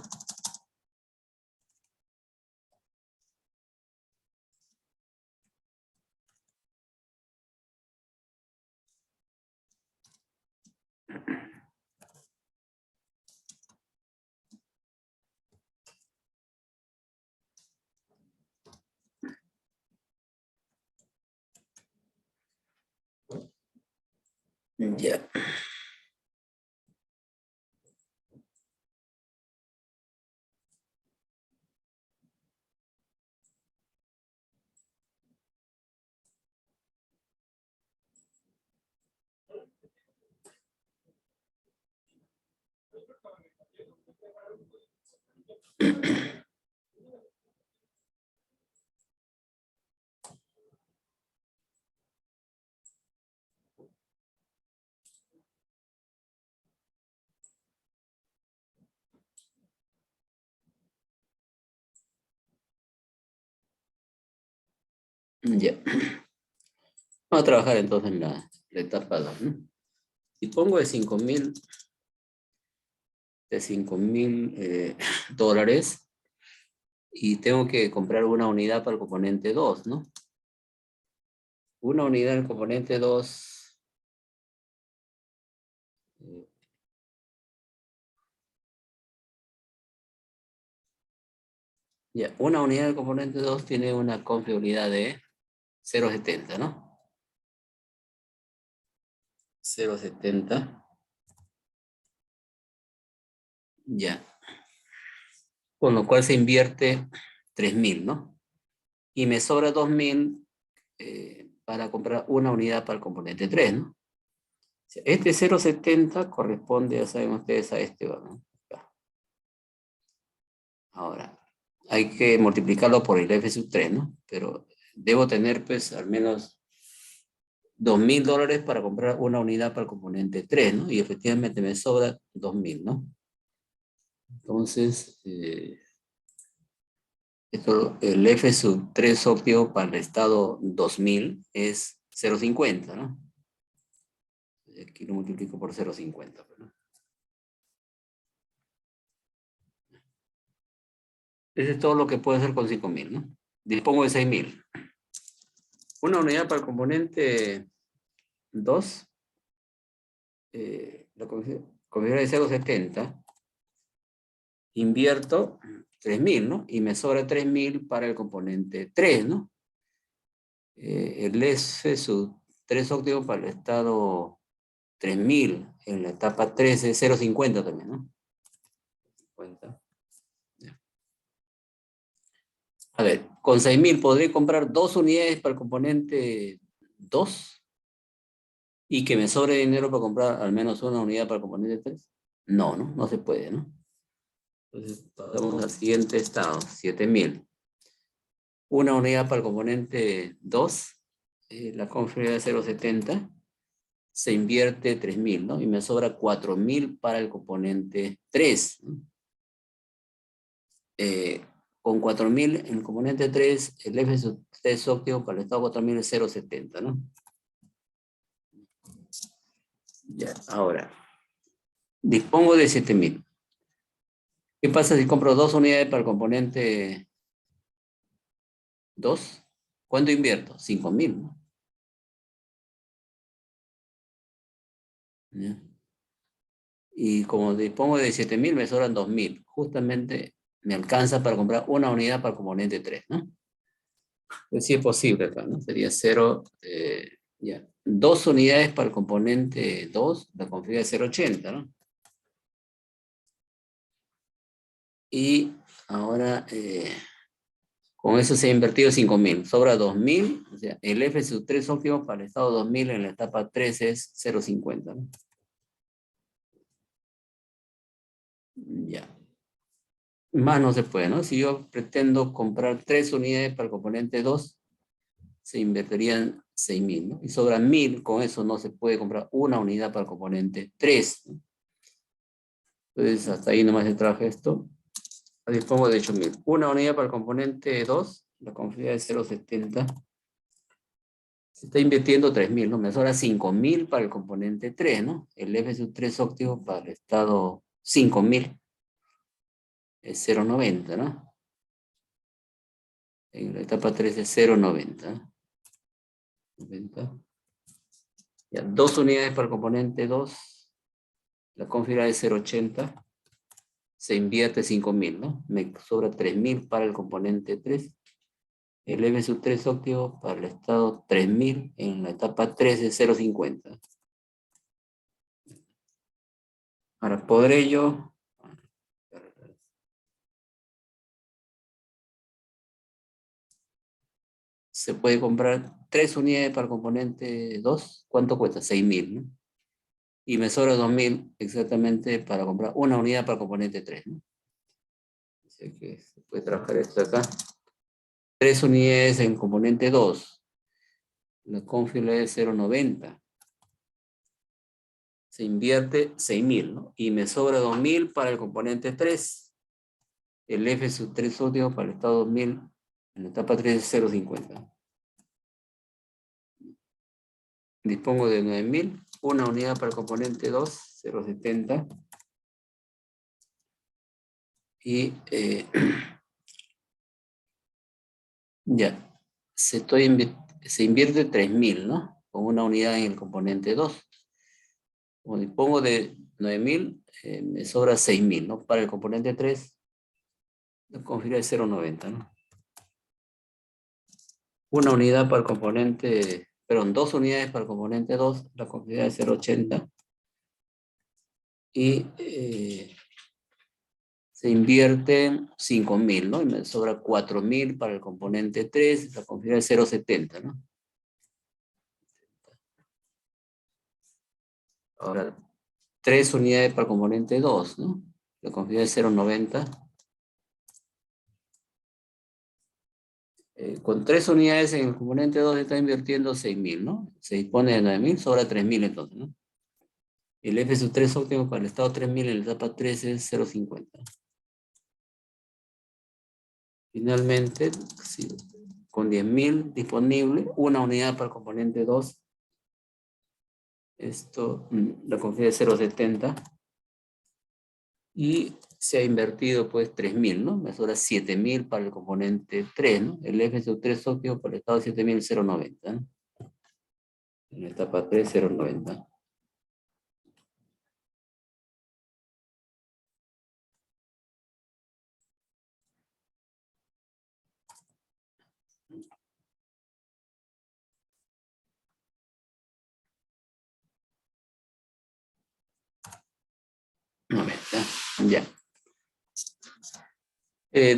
Ya. Ya. Vamos a trabajar entonces en la etapa 2, ¿no? Y pongo de 5.000 dólares y tengo que comprar una unidad para el componente 2, ¿no? Una unidad del componente 2. Ya, una unidad del componente 2 tiene una confiabilidad de 0,70, ¿no? 0,70. Ya. Con lo cual se invierte 3.000, ¿no? Y me sobra 2.000 para comprar una unidad para el componente 3, ¿no? Este 0,70 corresponde, ya saben ustedes, a este, ¿no? Ahora, hay que multiplicarlo por el F sub 3, ¿no? Pero debo tener, pues, al menos 2.000 dólares para comprar una unidad para el componente 3, ¿no? Y efectivamente me sobra 2.000, ¿no? Entonces, el F sub 3 óptimo para el estado 2.000 es 0,50, ¿no? Aquí lo multiplico por 0,50, ¿no? Ese es todo lo que puedo hacer con 5.000, ¿no? Dispongo de 6.000. Una unidad para el componente 2. La configuración de 0.70. Invierto 3.000, ¿no? Y me sobra 3.000 para el componente 3, ¿no? El S sub 3 óptimo para el estado 3.000. En la etapa 13, 0.50 también, ¿no? 50. A ver, con 6.000 podré comprar 2 unidades para el componente 2 y que me sobre dinero para comprar al menos una unidad para el componente 3. No, no, no se puede, ¿no? Entonces pasamos al siguiente estado, 7.000. Una unidad para el componente 2, la configuración de 0.70, se invierte 3.000, ¿no? Y me sobra 4.000 para el componente 3, ¿no? Con 4.000 en el componente 3, el F3 óptimo para el estado 4.000 es 0.70, ¿no? Ya, ahora, dispongo de 7.000. ¿Qué pasa si compro 2 unidades para el componente 2? ¿Cuánto invierto? 5.000, ¿no? ¿Ya? Y como dispongo de 7.000, me sobran 2.000. Justamente me alcanza para comprar una unidad para el componente 3, ¿no? Pues sí es posible acá, ¿no? Sería 0, ya. 2 unidades para el componente 2, la configuración es 0.80, ¿no? Y ahora, con eso se ha invertido 5.000. Sobra 2.000, o sea, el F sub 3 óptimo para el estado 2.000 en la etapa 3 es 0.50, ¿no? Ya. Más no se puede, ¿no? Si yo pretendo comprar 3 unidades para el componente 2, se invertirían 6.000, ¿no? Y sobran 1.000, con eso no se puede comprar una unidad para el componente 3, ¿no? Entonces, hasta ahí nomás se traje esto. Dispongo de 8.000. Una unidad para el componente 2, la configuración es 0.70. Se está invirtiendo 3.000, ¿no? Me sobra 5.000 para el componente 3, ¿no? El F sub 3 óptimo para el estado 5.000 es 0.90, ¿no? En la etapa 3 es 0.90. 90. Ya, 2 unidades para el componente 2. La configuración es 0.80. Se invierte 5.000, ¿no? Me sobra 3.000 para el componente 3. El F sub 3 óptimo para el estado 3.000 en la etapa 3 es 0.50. Ahora, podré yo... Se puede comprar 3 unidades para el componente 2. ¿Cuánto cuesta? 6.000, ¿no? Y me sobra 2.000 exactamente para comprar una unidad para el componente 3, ¿no? Así que se puede trabajar esto acá. 3 unidades en componente 2. La configuración es 0.90. Se invierte 6.000, ¿no? Y me sobra 2.000 para el componente 3. El F sub 3 óptimo para el estado 2.000 en la etapa 3 es 0.50. Dispongo de 9.000. Una unidad para el componente 2, 0.70. Y ya, se invierte 3.000, ¿no? Con una unidad en el componente 2. Como dispongo de 9.000, me sobra 6.000, ¿no? Para el componente 3, la configuración es 0.90, ¿no? Una unidad para el componente, perdón, 2 unidades para el componente 2, la configuración es 0.80. Y se invierte 5.000, ¿no? Y me sobra 4.000 para el componente 3, la configuración es 0.70, ¿no? Ahora, 3 unidades para el componente 2, ¿no? La configuración es 0.90. Con 3 unidades en el componente 2 está invirtiendo 6.000, ¿no? Se dispone de 9.000, sobra 3.000 entonces, ¿no? El F sub 3 óptimo para el estado 3.000 en la etapa 3 es 0.50. Finalmente, sí, con 10.000 disponible, una unidad para el componente 2. Esto, la configuración es 0.70. Y se ha invertido pues 3.000, ¿no? Me sobra 7.000 para el componente 3, ¿no? El F sub 3 óptimo para el estado 7.090, ¿no? En la etapa 3, 0.90. Ya.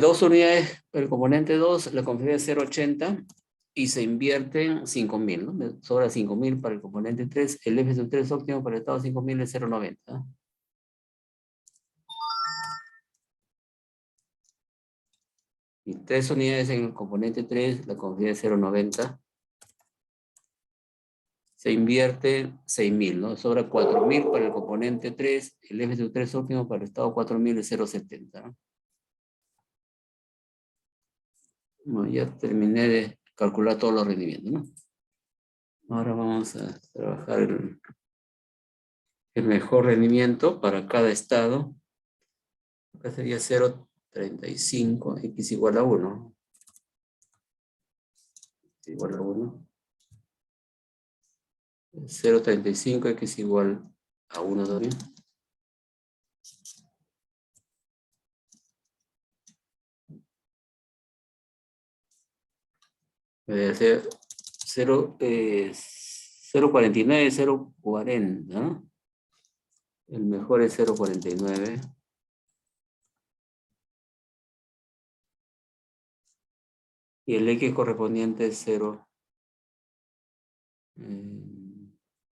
2 unidades, el componente 2, la configuración es 0.80 y se invierten 5.000, ¿no? Me sobra 5.000 para el componente 3, el F sub 3 óptimo para el estado 5.000 es 0.90, ¿no? Y 3 unidades en el componente 3, la configuración es 0.90. Se invierte 6.000, ¿no? Sobra 4.000 para el componente 3, el F sub 3 óptimo para el estado 4.000 es 0.70, ¿no? Bueno, ya terminé de calcular todos los rendimientos, ¿no? Ahora vamos a trabajar el mejor rendimiento para cada estado. Acá sería 0.35, x igual a 1. Igual a 1. 0.35, x igual a 1 también. Debe ser 0.49, 0.40, ¿no? El mejor es 0.49. Y el X correspondiente es 0.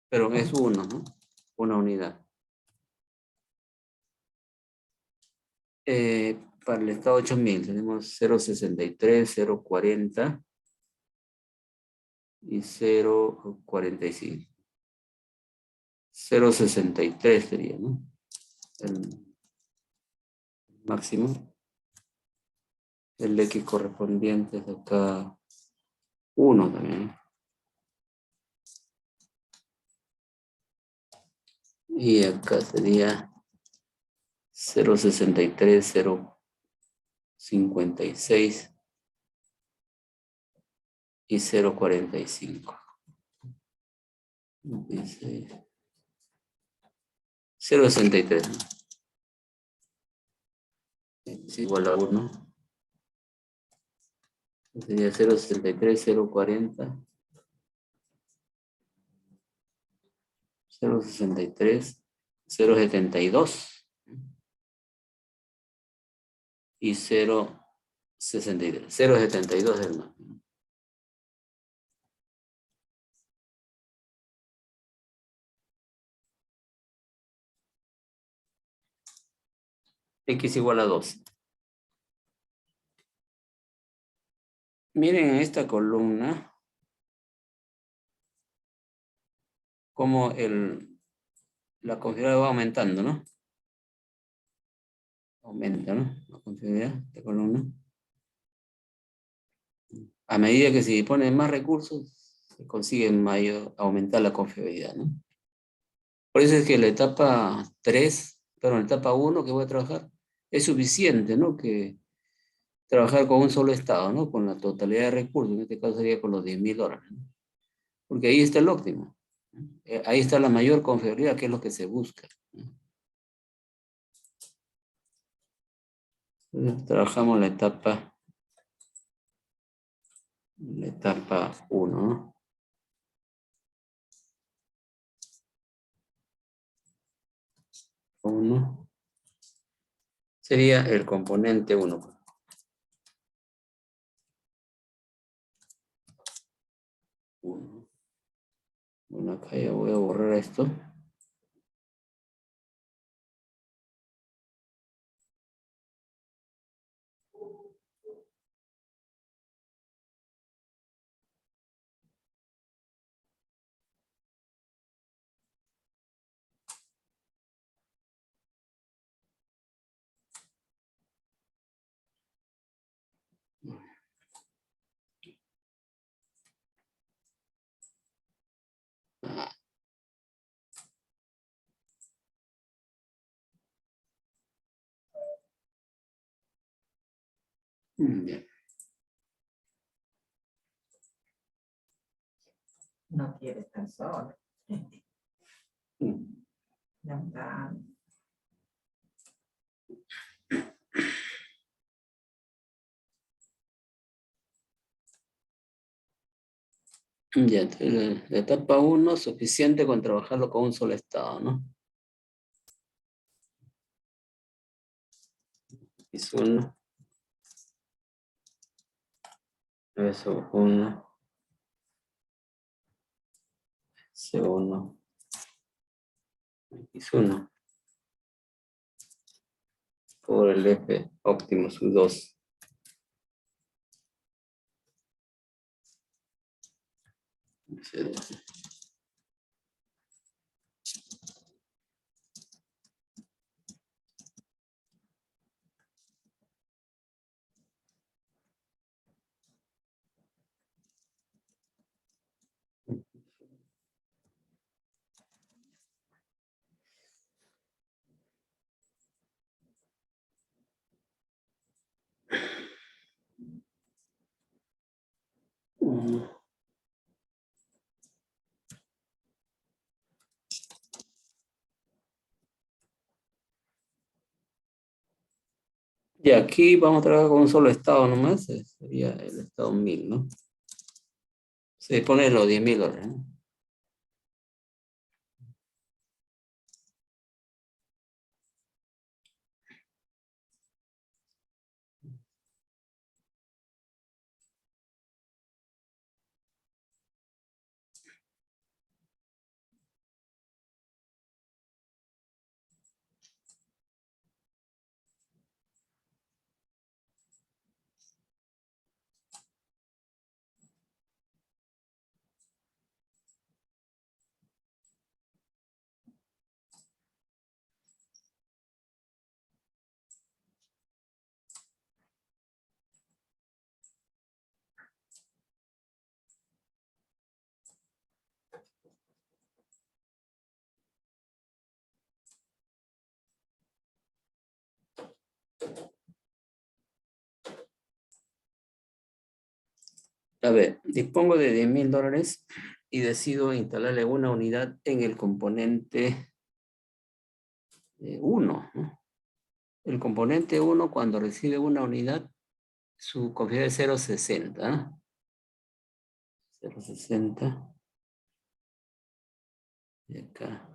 Pero es 1, ¿no? Una unidad. Para el estado 8000 tenemos 0.63, 0.40 y 0.45. 0.63 sería, ¿no? El máximo. El X correspondiente es acá 1 también. Y acá sería 0.63, 0.56 y 0.45. 0.63, ¿no? Es igual a 1. Sería 0.63, 0.40, 0.63, 0.72 y 0.63. 0.72 es el máximo. X igual a 12. Miren en esta columna cómo la confiabilidad va aumentando, ¿no? Aumenta, ¿no? La confiabilidad de esta columna. A medida que se disponen más recursos, se consigue aumentar la confiabilidad, ¿no? Por eso es que la etapa 3, pero la etapa 1 que voy a trabajar, es suficiente, ¿no? Que trabajar con un solo estado, ¿no? Con la totalidad de recursos, en este caso sería con los $10.000, ¿no? Porque ahí está el óptimo. Ahí está la mayor confiabilidad, que es lo que se busca, ¿no? Entonces, trabajamos la etapa 1, ¿no? 1 sería el componente 1. Bueno, acá ya voy a borrar esto. Bien. No quiere estar sola. Mm. Ya. Ya, entonces la etapa 1, suficiente con trabajarlo con un solo estado, ¿no? Es 1. Eso, 1. C1. Es 1. Por el F óptimo, su 2. Y aquí vamos a trabajar con un solo estado nomás, sería el estado 1000, ¿no? Se pone los $10,000, ¿no? A ver, dispongo de $10,000 y decido instalarle una unidad en el componente 1, ¿no? El componente 1, cuando recibe una unidad, su confiabilidad es 0,60, ¿no? 0,60. Y acá.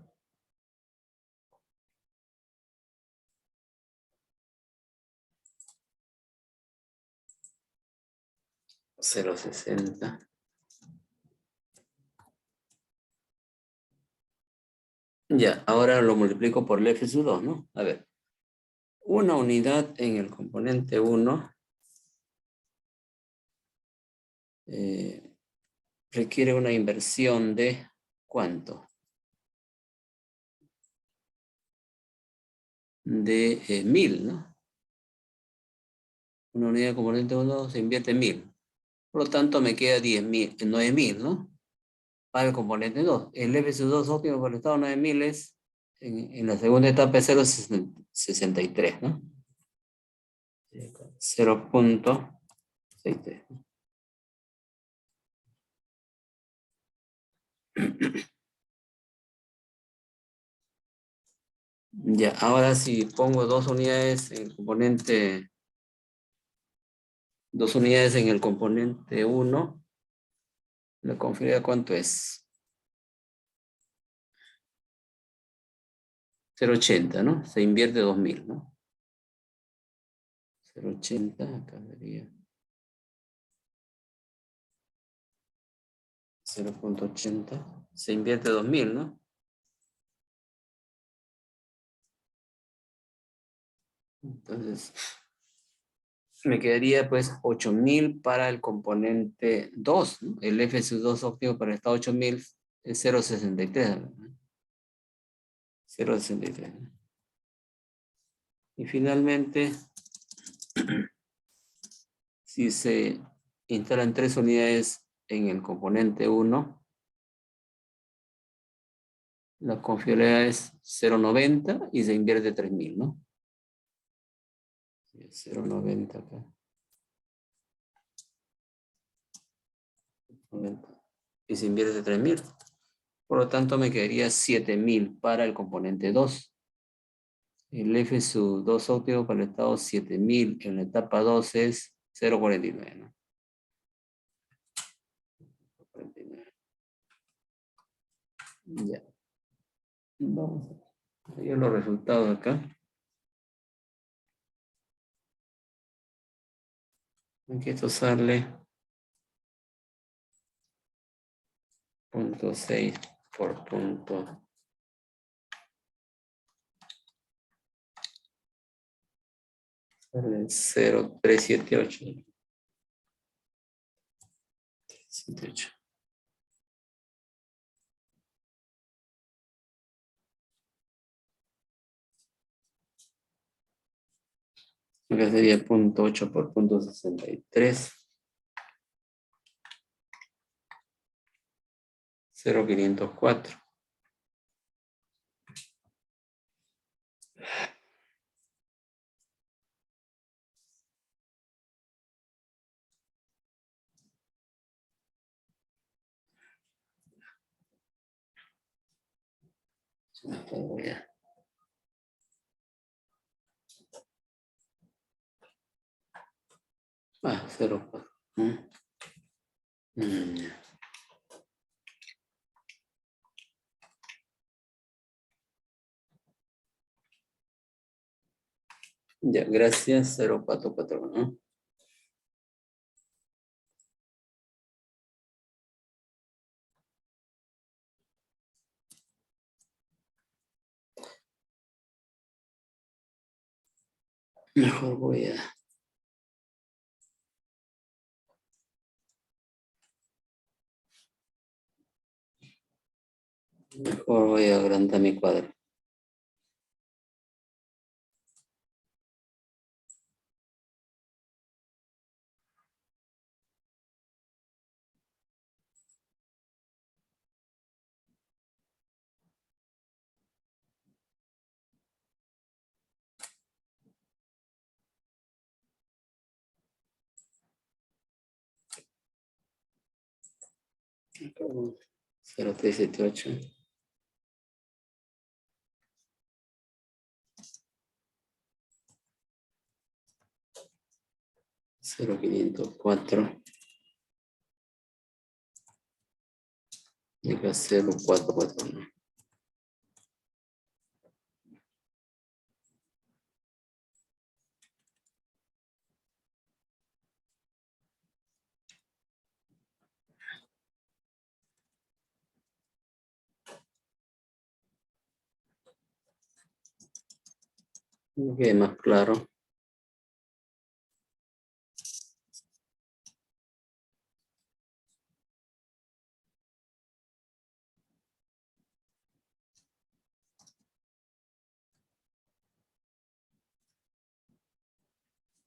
0,60. Ya, ahora lo multiplico por el F sub 2, ¿no? A ver, una unidad en el componente 1 requiere una inversión de ¿cuánto? De 1000, ¿no? Una unidad de componente 1 se invierte 1000. Por lo tanto, me queda 10,000, 9000, ¿no? Para el componente 2. El F sub 2 óptimo por el estado 9000 es, en la segunda etapa es 0,63, ¿no? 0,63. Ya, ahora si pongo dos unidades en el componente 1, la confiabilidad ¿cuánto es? 0,80, ¿no? Se invierte 2000, ¿no? 0,80, acá sería 0,80. Se invierte 2000, ¿no? Entonces, me quedaría pues 8000 para el componente 2, ¿no? El F sub 2 óptimo para el estado 8000 es 0,63, ¿no? 0,63, ¿no? Y finalmente, si se instalan 3 unidades en el componente 1, la confiabilidad es 0,90 y se invierte 3000, ¿no? 0,90 acá. Y se invierte 3.000. Por lo tanto, me quedaría 7.000 para el componente 2. El F sub 2 óptimo para el estado 7.000. En la etapa 2 es 0.49, ¿no? 49. Ya. Vamos a ver los resultados acá. Aquí esto sale 0.6 por punto. Sale 0.378. 78. Acá sería 0.8 por punto 63. 0.504. Ya. Ah, 0.4. Ya. Ya, gracias, 0.44, ¿no? Mejor voy a agrandar mi cuadro. Acá, 0.378. 0.504. Y acá 0.44, ¿no? Ok, más claro.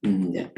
Ya.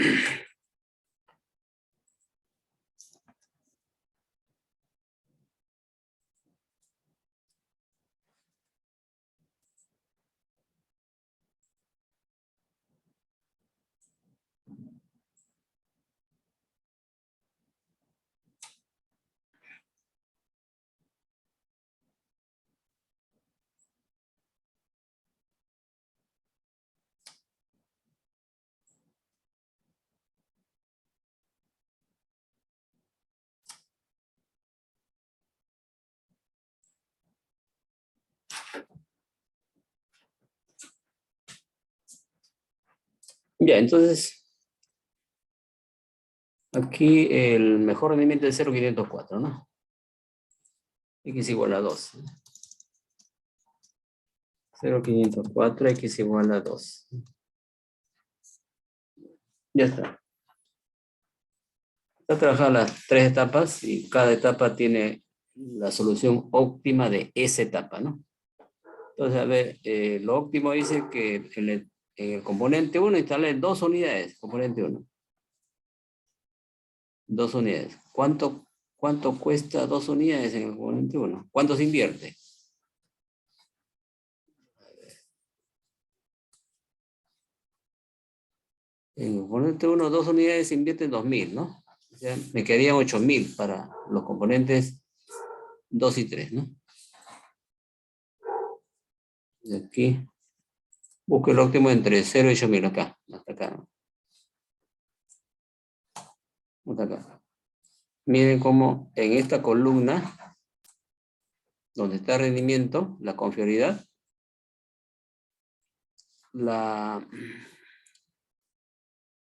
Ya, entonces, aquí el mejor rendimiento es 0.504, ¿no? X igual a 2. 0.504, X igual a 2. Ya está. Está trabajando las 3 etapas y cada etapa tiene la solución óptima de esa etapa, ¿no? Entonces, a ver, lo óptimo dice que en el componente 1 instale 2 unidades, componente 1. 2 unidades. ¿Cuánto cuesta 2 unidades en el componente 1? ¿Cuánto se invierte? En el componente 1, 2 unidades se invierten 2.000, ¿no? O sea, me quedarían 8.000 para los componentes 2 y 3, ¿no? De aquí, busco el óptimo entre 0 y 8.000 acá, hasta acá, ¿no? Hasta acá. Miren cómo en esta columna, donde está rendimiento, la confiabilidad,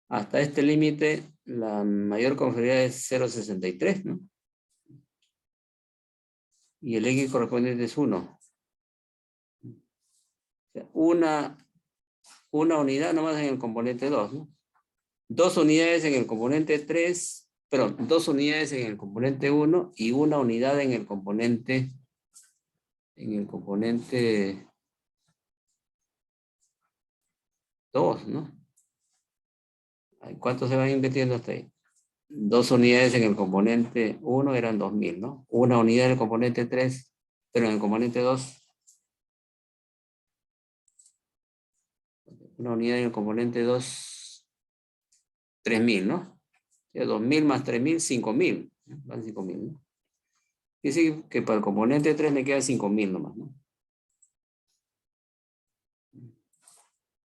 hasta este límite, la mayor confiabilidad es 0.63, ¿no? Y el X correspondiente es 1. O sea, una unidad nomás en el componente 2, ¿no? 2 unidades en el componente 3, perdón, 2 unidades en el componente 1 y 1 unidad en el componente 2, ¿no? ¿Cuánto se van invirtiendo hasta ahí? 2 unidades en el componente 1 eran 2.000, ¿no? Una unidad en el componente 3, pero en el componente 2, una unidad en el componente 2, 3.000, ¿no? O sea, 2.000 más 3.000, 5.000. Van 5.000, ¿no? Quiere decir que para el componente 3 me queda 5.000 nomás, ¿no?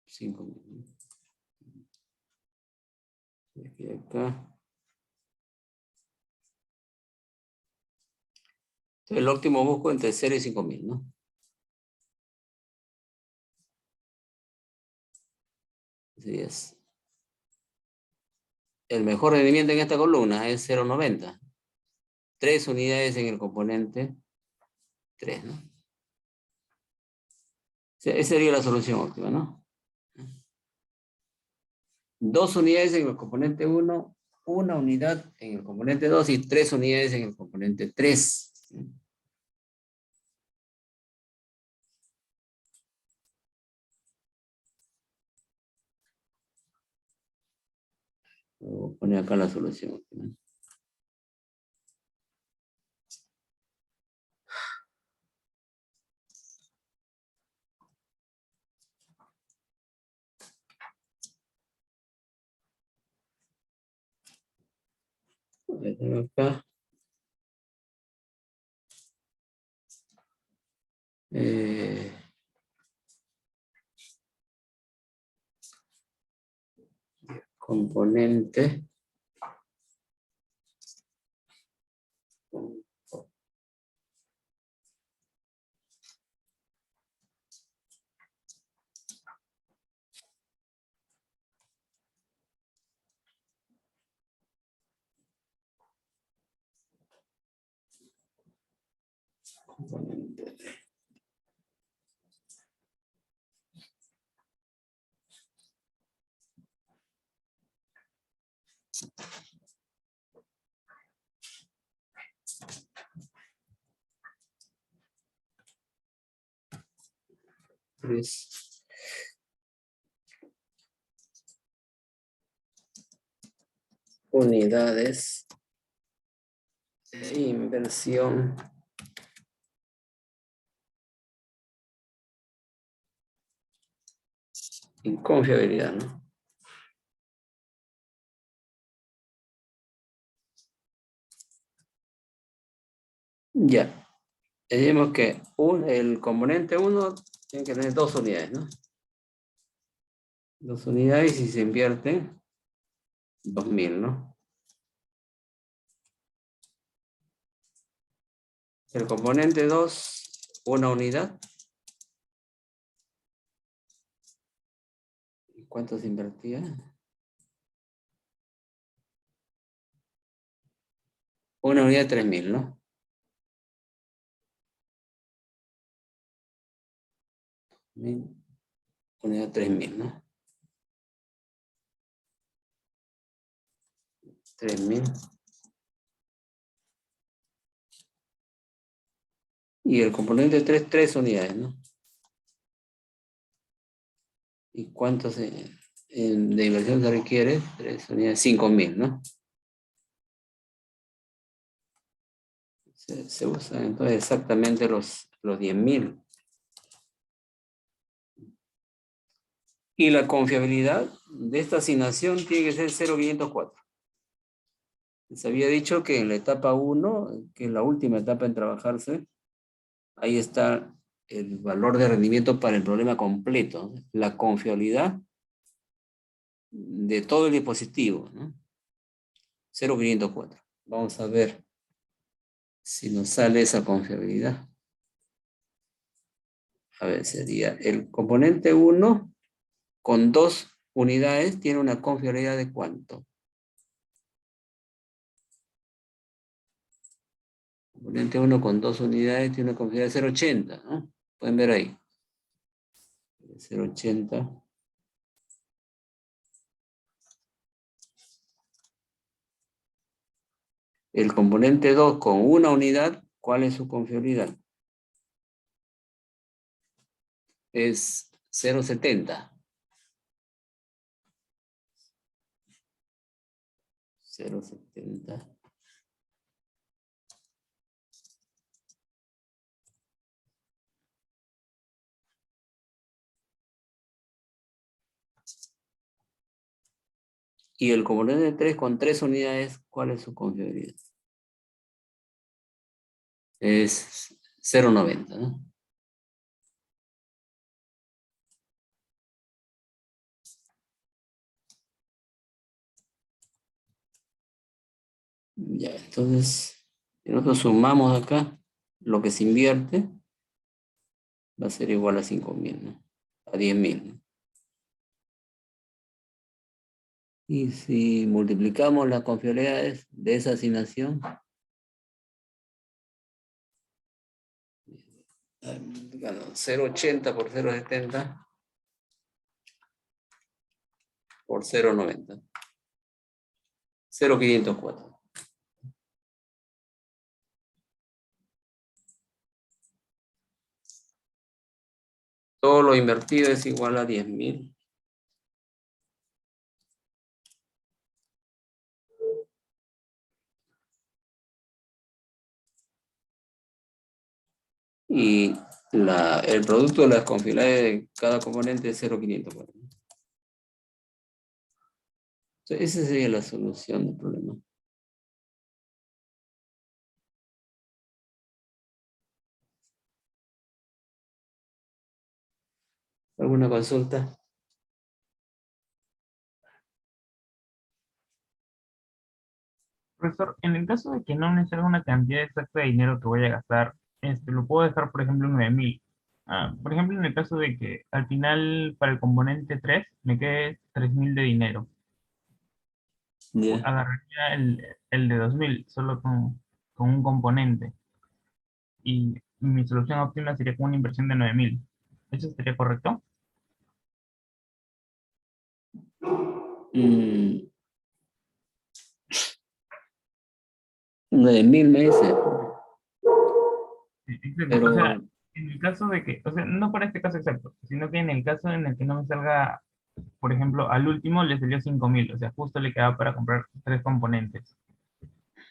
5.000. Aquí acá. Entonces, el óptimo busco entre 0 y 5.000, ¿no? Así es. El mejor rendimiento en esta columna es 0.90. 3 unidades en el componente 3, ¿no? O sea, esa sería la solución óptima, ¿no? 2 unidades en el componente 1, 1 unidad en el componente 2 y 3 unidades en el componente 3. Voy a poner acá la solución óptima. Acá. Componente. Componente. Tres unidades de inversión y confiabilidad, ¿no? Ya. Decimos que el componente 1 tiene que tener 2 unidades, ¿no? 2 unidades y se invierte 2.000, ¿no? El componente 2, 1 unidad. ¿Y cuánto se invertía? 1 unidad de 3.000, ¿no? Unidad 3.000, ¿no? 3.000. Y el componente 3, 3 unidades, ¿no? ¿Y cuánto de inversión se requiere? 3 unidades, 5.000, ¿no? Se usan entonces exactamente los 10.000. Y la confiabilidad de esta asignación tiene que ser 0.504. Se había dicho que en la etapa 1, que es la última etapa en trabajarse, ahí está el valor de rendimiento para el problema completo, ¿no? La confiabilidad de todo el dispositivo, ¿no? 0,504. Vamos a ver si nos sale esa confiabilidad. A ver, sería el componente 1 con 2 unidades tiene una confiabilidad de ¿cuánto? Componente 1 con 2 unidades tiene una confiabilidad de 0,80, ¿no? Pueden ver ahí. 0,80. El componente 2 con una unidad, ¿cuál es su confiabilidad? Es 0,70. 0,70. Y el componente 3 con 3 unidades, ¿cuál es su confiabilidad? Es 0,90, ¿no? Ya, entonces, si nosotros sumamos acá, lo que se invierte va a ser igual a 5.000, ¿no? A 10.000, ¿no? Y si multiplicamos las confiabilidades de esa asignación, 0,80 por 0,70 por 0,90. 0,504. Todo lo invertido es igual a 10.000. Y el producto de las confiabilidades de cada componente es 0,504. Entonces, esa sería la solución del problema. ¿Alguna consulta? Profesor, en el caso de que no me salga una cantidad exacta de dinero que voy a gastar, lo puedo dejar, por ejemplo, en 9.000. Por ejemplo, en el caso de que al final para el componente 3 me quede 3.000 de dinero, Ya. agarraría el de 2.000 solo con un componente y mi solución óptima sería con una inversión de 9.000. ¿Eso estaría correcto? 9.000 meses. Sí, exacto. O sea, Pero en el caso de que, o sea, no para este caso exacto, sino que en el caso en el que no me salga, por ejemplo, al último le salió 5.000, o sea, justo le quedaba para comprar tres componentes.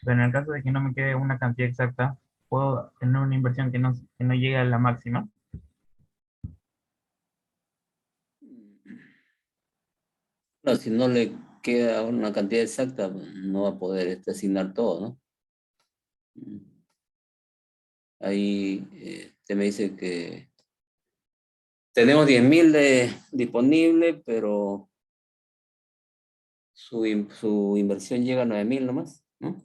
Pero en el caso de que no me quede una cantidad exacta, puedo tener una inversión que no llegue a la máxima. no, si no le queda una cantidad exacta, no va a poder asignar todo, ¿no? Ahí te me dice que tenemos 10.000 disponible, pero su inversión llega a 9.000 nomás, ¿no?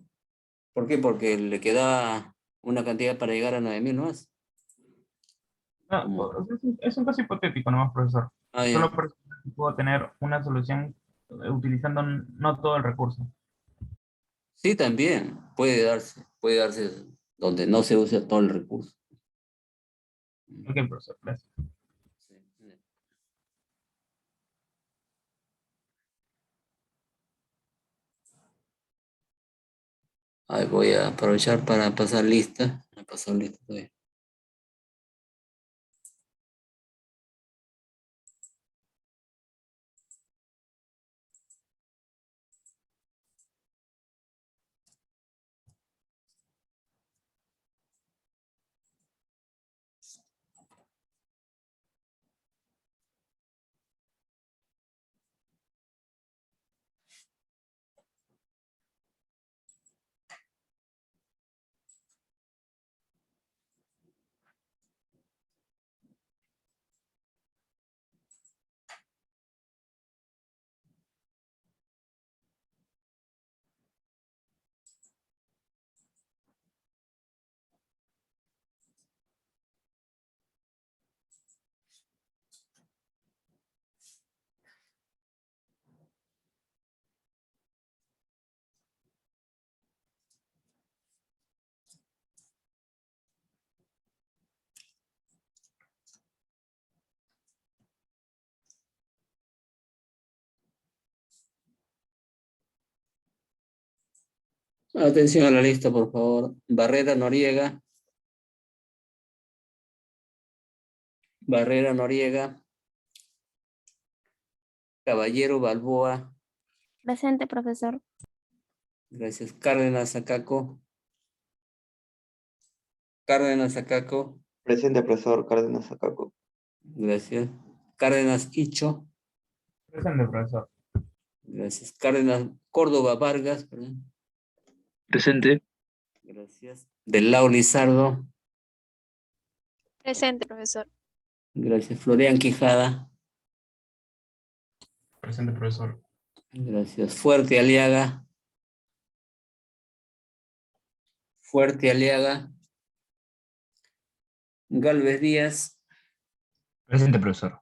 ¿Por qué? Porque le queda una cantidad para llegar a 9.000 nomás. No, Como, o sea, es un caso hipotético nomás, profesor. ya. Solo por eso puedo tener una solución utilizando no todo el recurso. Sí, también puede darse donde no se use todo el recurso. Ok, profesor, gracias. Sí. Ahí voy a aprovechar para pasar lista. No he pasado lista todavía. Atención a la lista, por favor. Barrera Noriega. Barrera Noriega. Caballero Balboa. Presente, profesor. Gracias. Cárdenas Acaco. Cárdenas Acaco. Presente, profesor Cárdenas Acaco. Gracias. Cárdenas Icho. Presente, profesor. Gracias. Cárdenas Córdoba Vargas. Perdón. Presente. Gracias. Del Lao Lizardo. Presente, profesor. Gracias. Florian Quijada. Presente, profesor. Gracias. Fuerte Aliaga. Fuerte Aliaga. Galvez Díaz. Presente, profesor.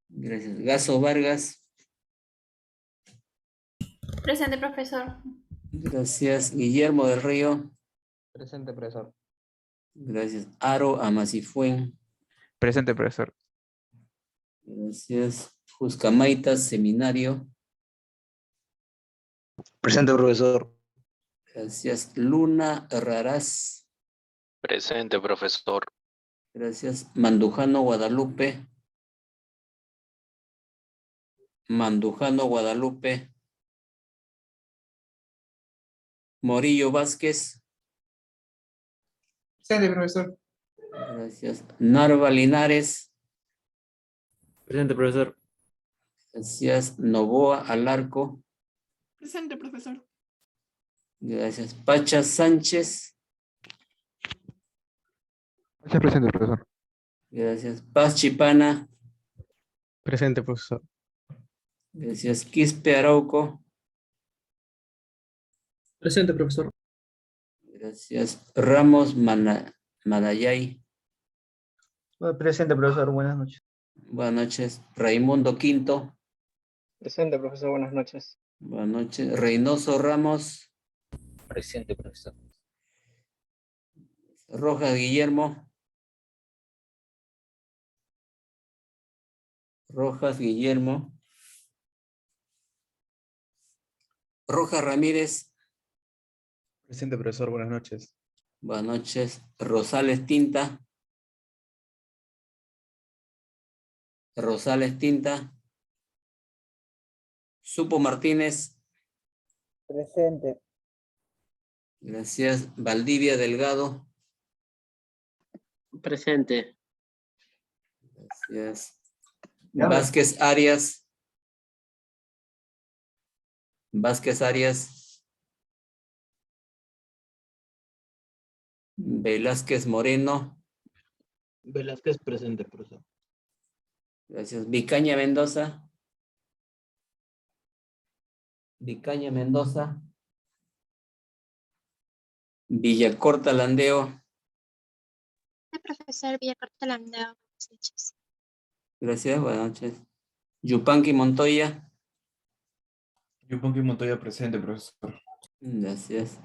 Gracias. Gaso Vargas. Presente, profesor. Gracias. Guillermo del Río. Presente, profesor. Gracias. Aro Amasifuen. Presente, profesor. Gracias. Juscamaitas Seminario. Presente, profesor. Gracias. Luna Raraz. Presente, profesor. Gracias. Mandujano Guadalupe. Mandujano Guadalupe. Morillo Vázquez. Presente, profesor. Gracias. Narva Linares. Presente, profesor. Gracias. Novoa Alarco. Presente, profesor. Gracias. Pacha Sánchez. Presente, profesor. Gracias. Paz Chipana. Presente, profesor. Gracias. Quispe Arauco. Presente, profesor. Gracias. Ramos Manayay. Presente, profesor. Buenas noches. Buenas noches. Raimundo Quinto. Presente, profesor. Buenas noches. Buenas noches. Reynoso Ramos. Presente, profesor. Rojas Guillermo. Rojas Guillermo. Rojas Ramírez. Presente, profesor. Buenas noches. Buenas noches. Rosales Tinta. Rosales Tinta. Supo Martínez. Presente. Gracias. Valdivia Delgado. Presente. Gracias. Vázquez Arias. Vázquez Arias. Velázquez Moreno. Velázquez, presente, profesor. Gracias. Vicaña Mendoza. Vicaña Mendoza. Villacorta Landeo. Profesor Villacorta Landeo. Buenas noches. Gracias, buenas noches. Yupanqui Montoya. Yupanqui Montoya, presente, profesor. Gracias.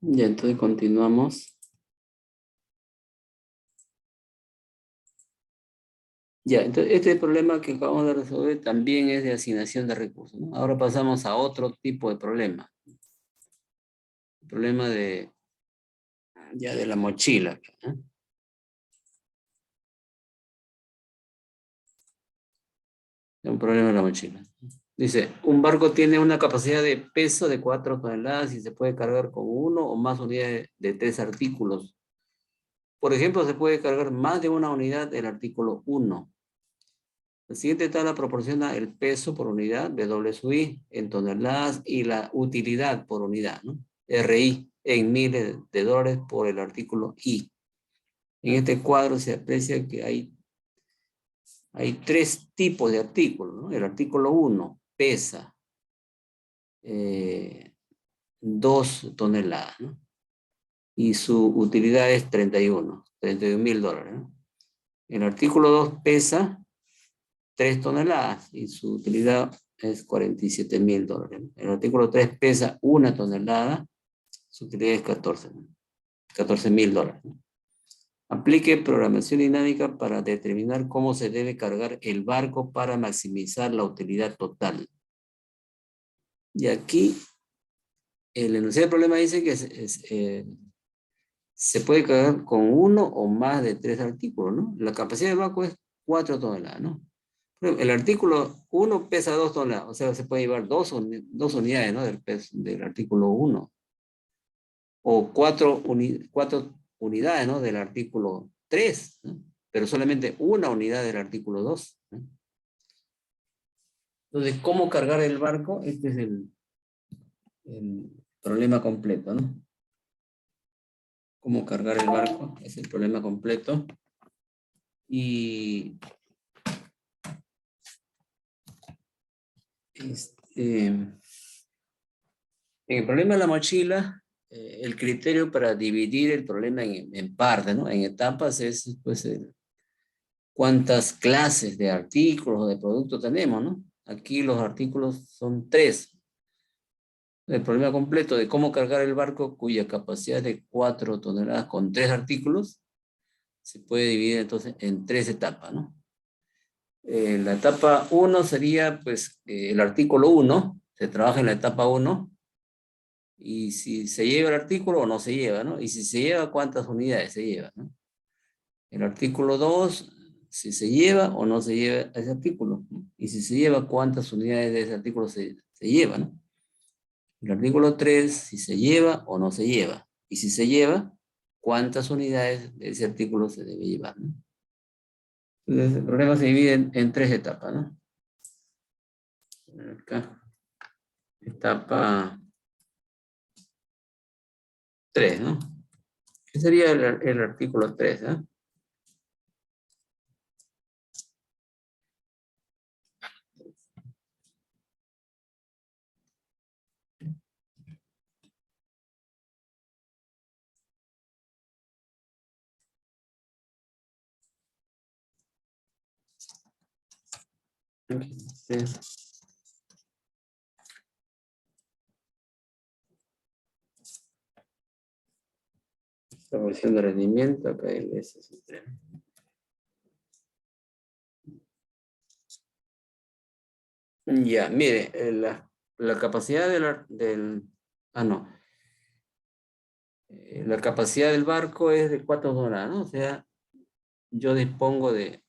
Ya, entonces continuamos. Ya, entonces este problema que acabamos de resolver también es de asignación de recursos, ¿no? Ahora pasamos a otro tipo de problema. El problema de, ya de la mochila, ¿no? Un problema de la mochila. Dice, un barco tiene una capacidad de peso de 4 toneladas y se puede cargar con uno o más unidades de 3 artículos. Por ejemplo, se puede cargar más de una unidad del artículo 1. La siguiente tabla proporciona el peso por unidad, WSUI, en toneladas y la utilidad por unidad, ¿no? RI, en miles de dólares por el artículo I. En este cuadro se aprecia que hay 3 tipos de artículos, ¿no? El artículo 1 pesa 2 toneladas, ¿no? Y su utilidad es 31.000 dólares, ¿no? El artículo 2 pesa 3 toneladas y su utilidad es 47.000 dólares, ¿no? El artículo 3 pesa 1 tonelada, su utilidad es 14.000 dólares, ¿no? Aplique programación dinámica para determinar cómo se debe cargar el barco para maximizar la utilidad total. Y aquí el enunciado del problema dice que se puede cargar con uno o más de 3 artículos, ¿no? La capacidad del barco es 4 toneladas, ¿no? El artículo 1 pesa 2 toneladas, o sea, se puede llevar dos unidades, ¿no? Del peso del artículo 1. O 4 unidades, ¿no? Del artículo 3, ¿no? Pero solamente una unidad del artículo 2, ¿no? Entonces, ¿cómo cargar el barco? Este es el problema completo, ¿no? ¿Cómo cargar el barco? Es el problema completo. Y en el problema de la mochila, el criterio para dividir el problema en partes, ¿no? En etapas es, pues, cuántas clases de artículos o de productos tenemos, ¿no? Aquí los artículos son 3. El problema completo de cómo cargar el barco cuya capacidad es de 4 toneladas con 3 artículos se puede dividir entonces en 3 etapas, ¿no? La etapa 1 sería, pues, el artículo 1, se trabaja en la etapa 1, y si se lleva el artículo o no se lleva, ¿no? Y si se lleva, ¿cuántas unidades se lleva, ¿no? El artículo 2, si se lleva o no se lleva ese artículo, ¿no? Y si se lleva, ¿cuántas unidades de ese artículo se lleva, ¿no? El artículo 3, si se lleva o no se lleva. Y si se lleva, ¿cuántas unidades de ese artículo se debe llevar, ¿no? Entonces, el problema se divide en 3 etapas, ¿no? Acá. Etapa 3, ¿no? ¿Qué sería el artículo 3, ¿eh? Sí. Estableciendo de rendimiento, acá el S3. Ya, mire, la capacidad la capacidad del barco es de 4 toneladas, ¿no? O sea, yo dispongo de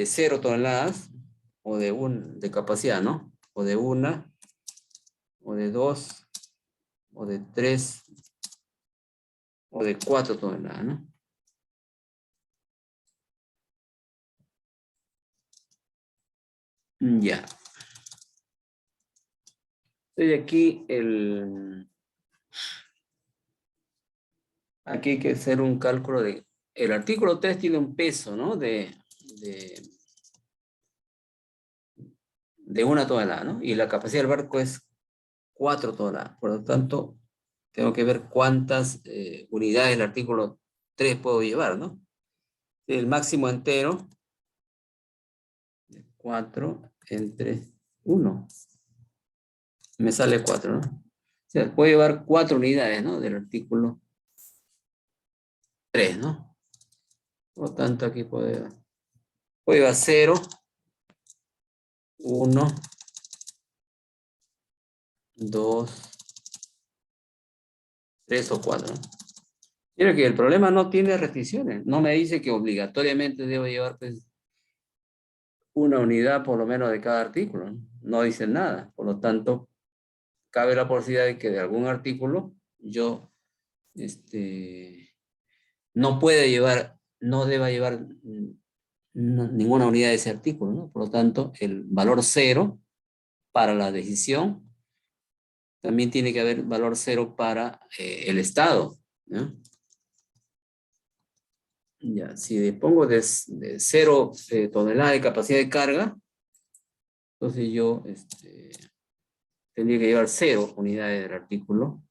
0 toneladas o de capacidad, ¿no? O de 1, o de 2, o de 3, o de 4 toneladas, ¿no? Ya. Entonces aquí aquí hay que hacer un cálculo de... El artículo 3 tiene un peso, ¿no? De 1 tonelada, ¿no? Y la capacidad del barco es 4 toneladas. Por lo tanto, tengo que ver cuántas unidades del artículo 3 puedo llevar, ¿no? El máximo entero, 4 entre 1. Me sale 4, ¿no? O sea, puedo llevar 4 unidades, ¿no? Del artículo 3, ¿no? Por lo tanto, aquí puedo llevar 0, 1, 2, 3 o 4, ¿no? Mira que el problema no tiene restricciones. No me dice que obligatoriamente debo llevar, pues, una unidad por lo menos de cada artículo, ¿no? No dice nada. Por lo tanto, cabe la posibilidad de que de algún artículo yo no deba llevar ninguna unidad de ese artículo, ¿no? Por lo tanto, el valor 0 para la decisión, también tiene que haber valor 0 para el estado, ¿no? Ya, si dispongo de 0 toneladas de capacidad de carga, entonces yo tendría que llevar 0 unidades del artículo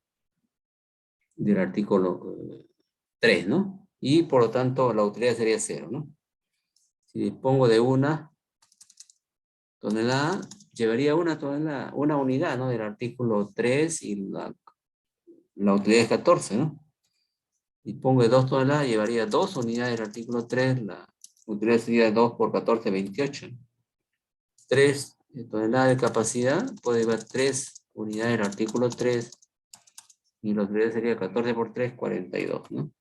3, ¿no? Y por lo tanto la utilidad sería 0, ¿no? Si dispongo de 1 tonelada, llevaría 1 tonelada, una unidad, ¿no? Del artículo 3 y la utilidad es 14, ¿no? Dispongo de 2 toneladas, llevaría 2 unidades del artículo 3, la utilidad sería 2 por 14, 28. 3 toneladas de capacidad, puede llevar 3 unidades del artículo 3, y la utilidad sería 14 por 3, 42, ¿no?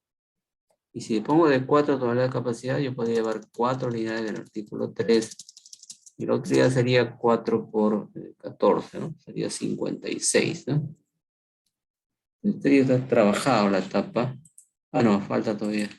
Y si dispongo de 4 toneladas de capacidad, yo podría llevar 4 unidades del artículo 3, y la utilidad sería 4 por 14, ¿no? Sería 56, ¿no? Esto ya está trabajado la etapa. Ah, no, falta todavía.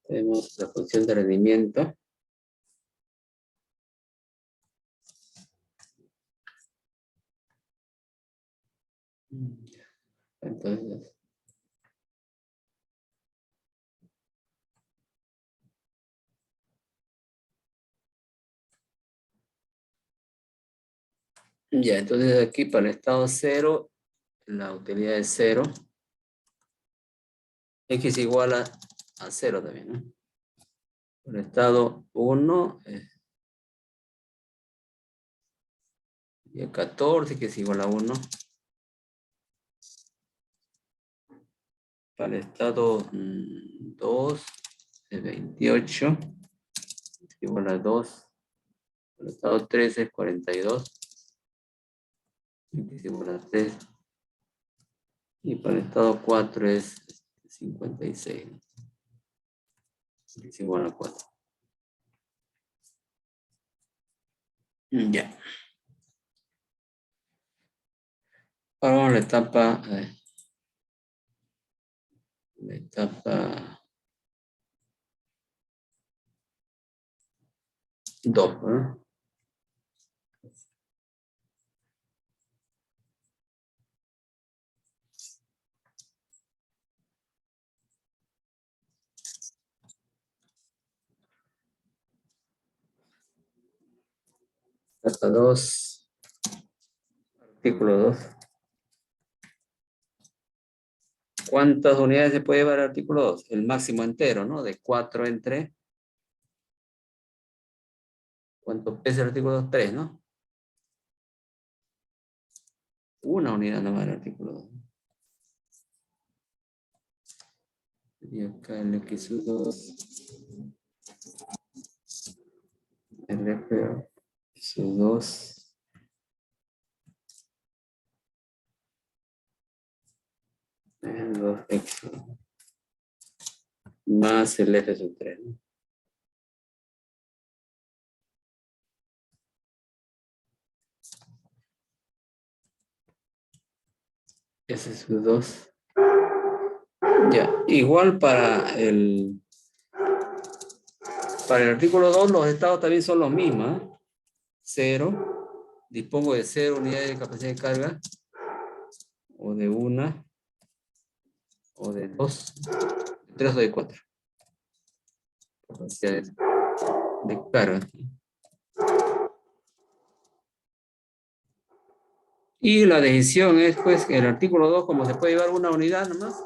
Tenemos la función de rendimiento. Entonces, ya, entonces aquí para el estado 0, la utilidad es 0. X igual a 0 también, ¿no? Para el estado 1, y 14, que es igual a 1. Para el estado 2, es 28, es igual a 2. Para el estado 3 es 42, que es igual a 3. Y para el estado 4 es 56, que es igual a 4. Ya. Ahora vamos a la etapa 2, ¿no? Etapa 2, artículo 2. ¿Cuántas unidades se puede llevar el artículo 2? El máximo entero, ¿no? De 4 entre. ¿Cuánto pesa el artículo 2? 3, ¿no? Una unidad nomás del artículo 2. Y acá el X2. El F2. El 2X. Más el F3, ¿no? Ese es su 2. Ya, igual para el artículo 2, los estados también son los mismos, ¿eh? 0, dispongo de 0 unidades de capacidad de carga, o de 1, o de 2, de 3 o de 4. Capacidad de carga. Y la decisión es, pues, que el artículo 2, como se puede llevar una unidad nomás,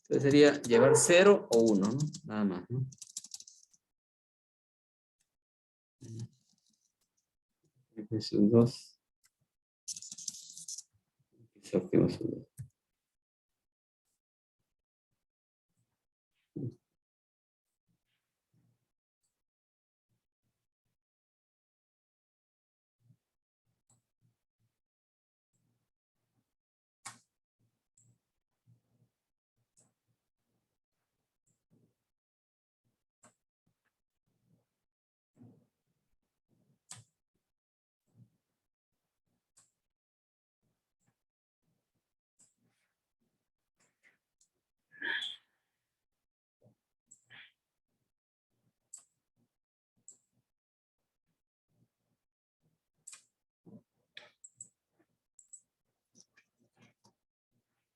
entonces sería llevar 0 o 1, ¿no? Nada más, ¿no? Es un 2. Es óptimo, es un 2.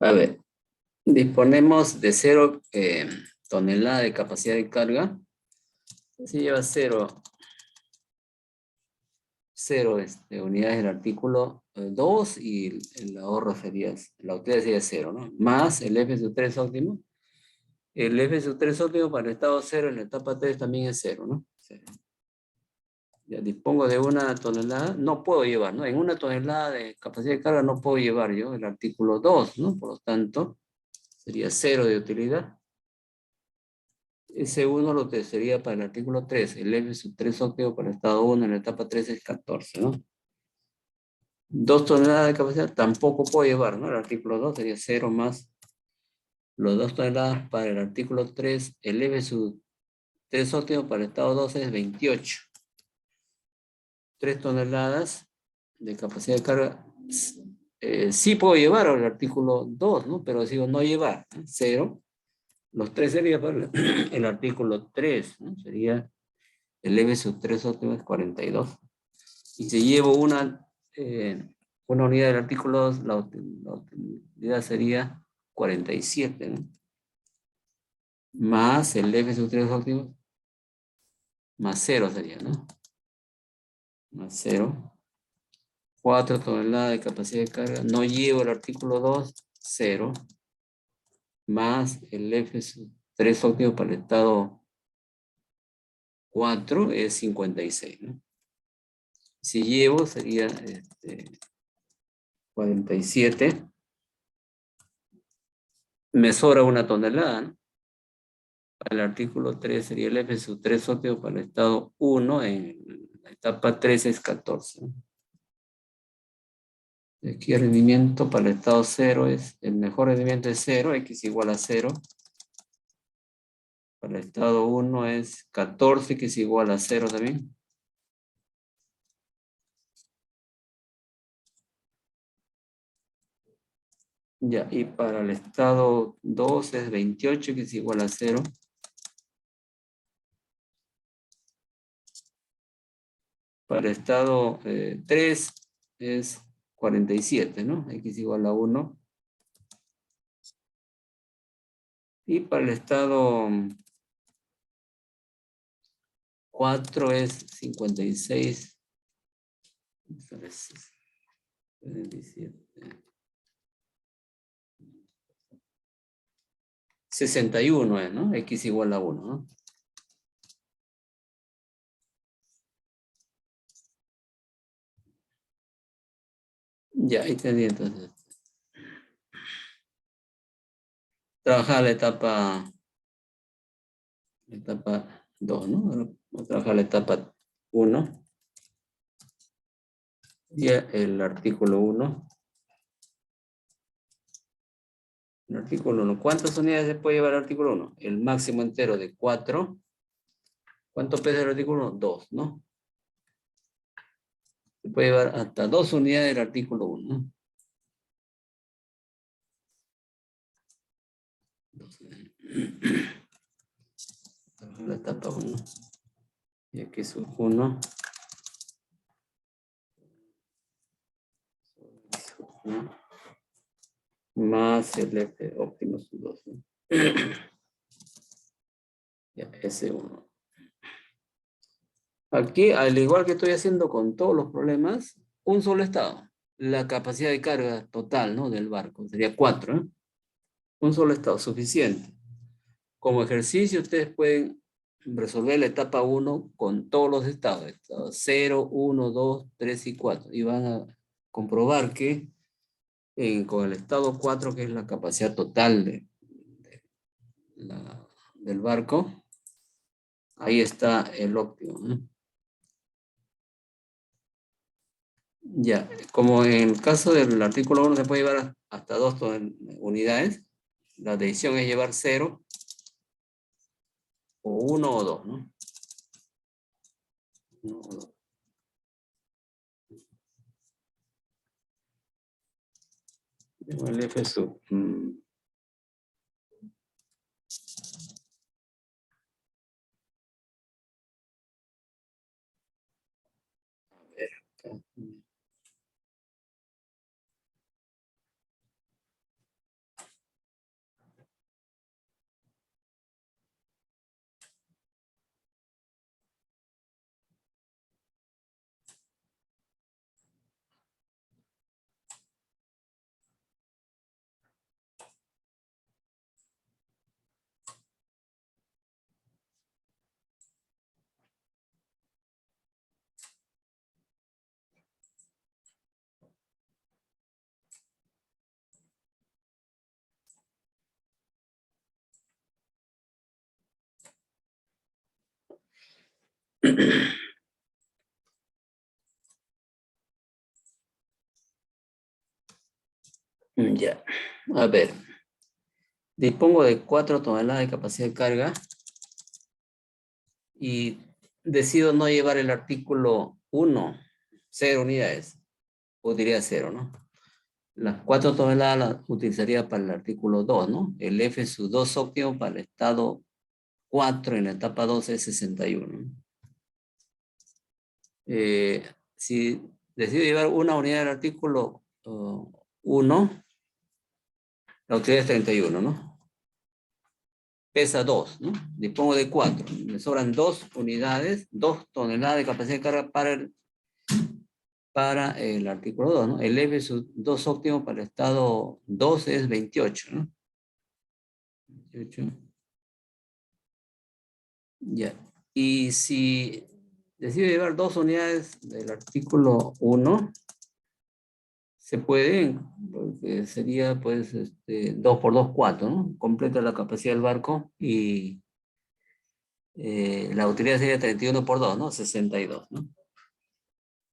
A ver, disponemos de 0 tonelada de capacidad de carga. Si lleva 0 unidades del artículo 2 y el ahorro sería, la utilidad sería 0, ¿no? Más el F sub 3 óptimo. El F sub 3 óptimo para el estado 0 en la etapa 3 también es 0, ¿no? 0. Ya dispongo de 1 tonelada, no puedo llevar, ¿no? En 1 tonelada de capacidad de carga no puedo llevar yo el artículo 2, ¿no? Por lo tanto, sería 0 de utilidad. Ese 1 lo que sería para el artículo 3, el F sub 3 óptimo para el estado 1 en la etapa 3 es 14, ¿no? 2 toneladas de capacidad tampoco puedo llevar, ¿no? El artículo 2 sería 0 más los 2 toneladas para el artículo 3, el F sub 3 óptimo para el estado 2 es 28. 3 toneladas de capacidad de carga, sí puedo llevar al artículo 2, ¿no? Pero digo no llevar, ¿no? 0. Los 3 sería para el artículo 3, ¿no? Sería el F sub 3 óptimo es 42. Y si llevo una unidad del artículo 2, la utilidad sería 47, ¿no? Más el F sub 3 óptimo, más 0 sería, ¿no? Más 0. 4 toneladas de capacidad de carga. No llevo el artículo 2, 0. Más el F sub 3 óptimo para el estado 4 es 56, ¿no? Si llevo sería 47. Me sobra 1 tonelada, ¿no? Para el artículo 3 sería el F sub 3 óptimo para el estado 1, en la etapa 3 es 14, ¿no? Aquí el rendimiento para el estado 0 es, el mejor rendimiento es 0, X igual a 0. Para el estado 1 es 14, X igual a 0 también. Ya, y para el estado 2 es 28, X igual a 0. Para el estado 3 es 47, ¿no? X igual a 1. Y para el estado 4 es 56. 61 es, ¿no? X igual a 1, ¿no? Ya, ahí tenía entonces. Trabajar la etapa 2, ¿no? Ahora voy a trabajar la etapa 1. Y el artículo 1. El artículo 1. ¿Cuántas unidades se puede llevar el artículo 1? El máximo entero de 4. ¿Cuánto pesa el artículo 1? 2, ¿no? Se puede llevar hasta 2 unidades del artículo 1, ¿no? La etapa 1. Y aquí es 1. Más el F óptimo sub 2, ¿no? Ya, S1. Aquí, al igual que estoy haciendo con todos los problemas, un solo estado. la capacidad de carga total, ¿no? Del barco. Sería 4, ¿eh? Un solo estado, suficiente. Como ejercicio, ustedes pueden resolver la etapa 1 con todos los estados. Estado 0, 1, 2, 3 y 4. Y van a comprobar que con el estado 4, que es la capacidad total del barco, ahí está el óptimo, ¿no? Ya, como en el caso del artículo 1 se puede llevar hasta 2 unidades, la decisión es llevar 0, o 1 o 2, ¿no? 1 o 2. El F sub. Ya, a ver. Dispongo de 4 toneladas de capacidad de carga y decido no llevar el artículo 1, 0 unidades, o diría 0, ¿no? Las 4 toneladas las utilizaría para el artículo 2, ¿no? El F sub 2 óptimo para el estado 4 en la etapa 2 es 61. Si decido llevar una unidad del artículo 1, la utilidad es 31, ¿no? Pesa 2, ¿no? Dispongo de 4. Me sobran 2 unidades, 2 toneladas de capacidad de carga para el artículo 2, ¿no? El F sub 2 óptimo para el estado 2 es 28, ¿no? 28. Ya. Y si decido llevar 2 unidades del artículo 1, se puede, porque sería pues 2 por 2, 4, ¿no? Completa la capacidad del barco y la utilidad sería 31 por 2, ¿no? 62, ¿no?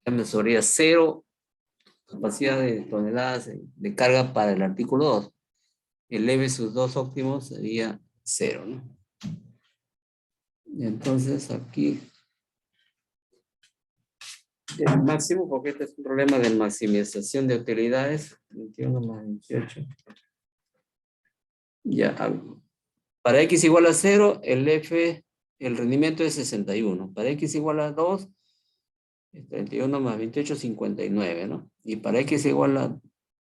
Ya me sobraría 0 capacidad de toneladas de carga para el artículo 2. El F sus 2 óptimos sería 0, ¿no? Y entonces aquí el máximo, porque este es un problema de maximización de utilidades. 21 más 28. Ya, para X igual a 0, el F, el rendimiento es 61. Para X igual a 2, 31 más 28, 59, ¿no? Y para X igual a,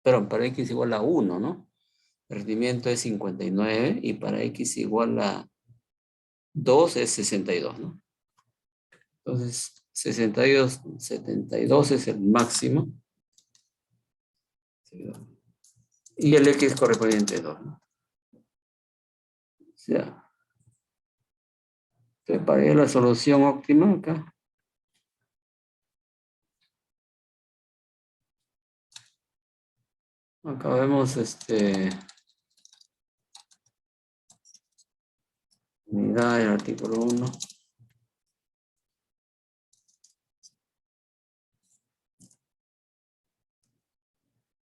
perdón, para X igual a 1, ¿no? El rendimiento es 59 y para X igual a 2 es 62, ¿no? Entonces, 62, 72 es el máximo. Y el X correspondiente a 2, ¿no? O sea, preparé la solución óptima acá. Acá vemos unidad del artículo 1.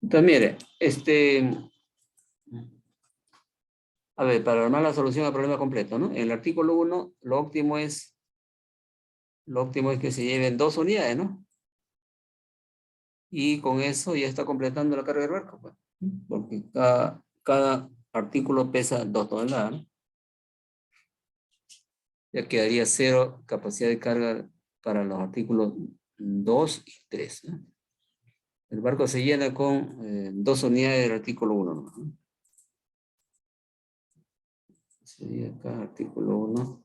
Entonces, mire, a ver, para armar la solución al problema completo, ¿no? En el artículo 1, lo óptimo es que se lleven 2 unidades, ¿no? Y con eso ya está completando la carga del barco, pues. Porque cada artículo pesa 2 toneladas, ¿no? Ya quedaría 0 capacidad de carga para los artículos 2 y 3, ¿no? El barco se llena con 2 unidades del artículo 1, ¿no? Sería acá artículo 1.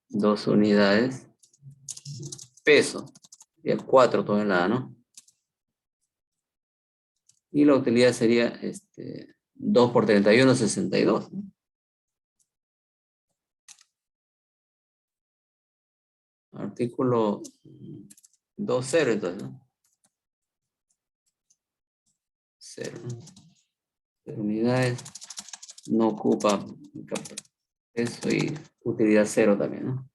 2 unidades. Peso. Sería 4 toneladas, ¿no? Y la utilidad sería 2 por 31, 62. ¿No? Artículo 2.0, entonces, ¿no? 0. 0 unidades. No ocupa eso y utilidad 0 también, ¿no?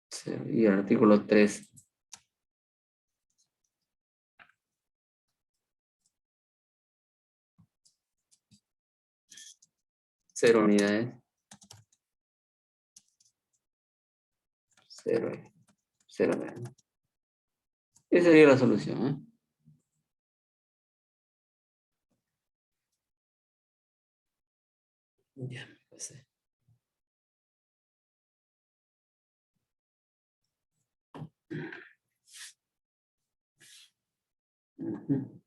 Cero. Y el artículo 3. Cero unidades. 0. 0. Esa sería la solución, ¿eh? Ya, pues. Ujú.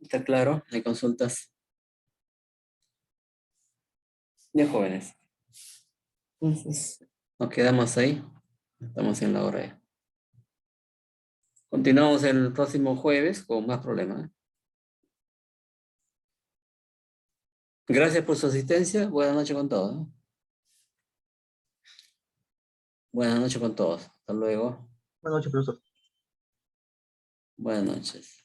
¿Está claro? ¿Hay consultas? Ya, jóvenes. Entonces, nos quedamos ahí. Estamos en la hora ya. Continuamos el próximo jueves con más problemas. Gracias por su asistencia. Buenas noches con todos. ¿No? Buenas noches con todos. Hasta luego. Buenas noches, profesor. Buenas noches.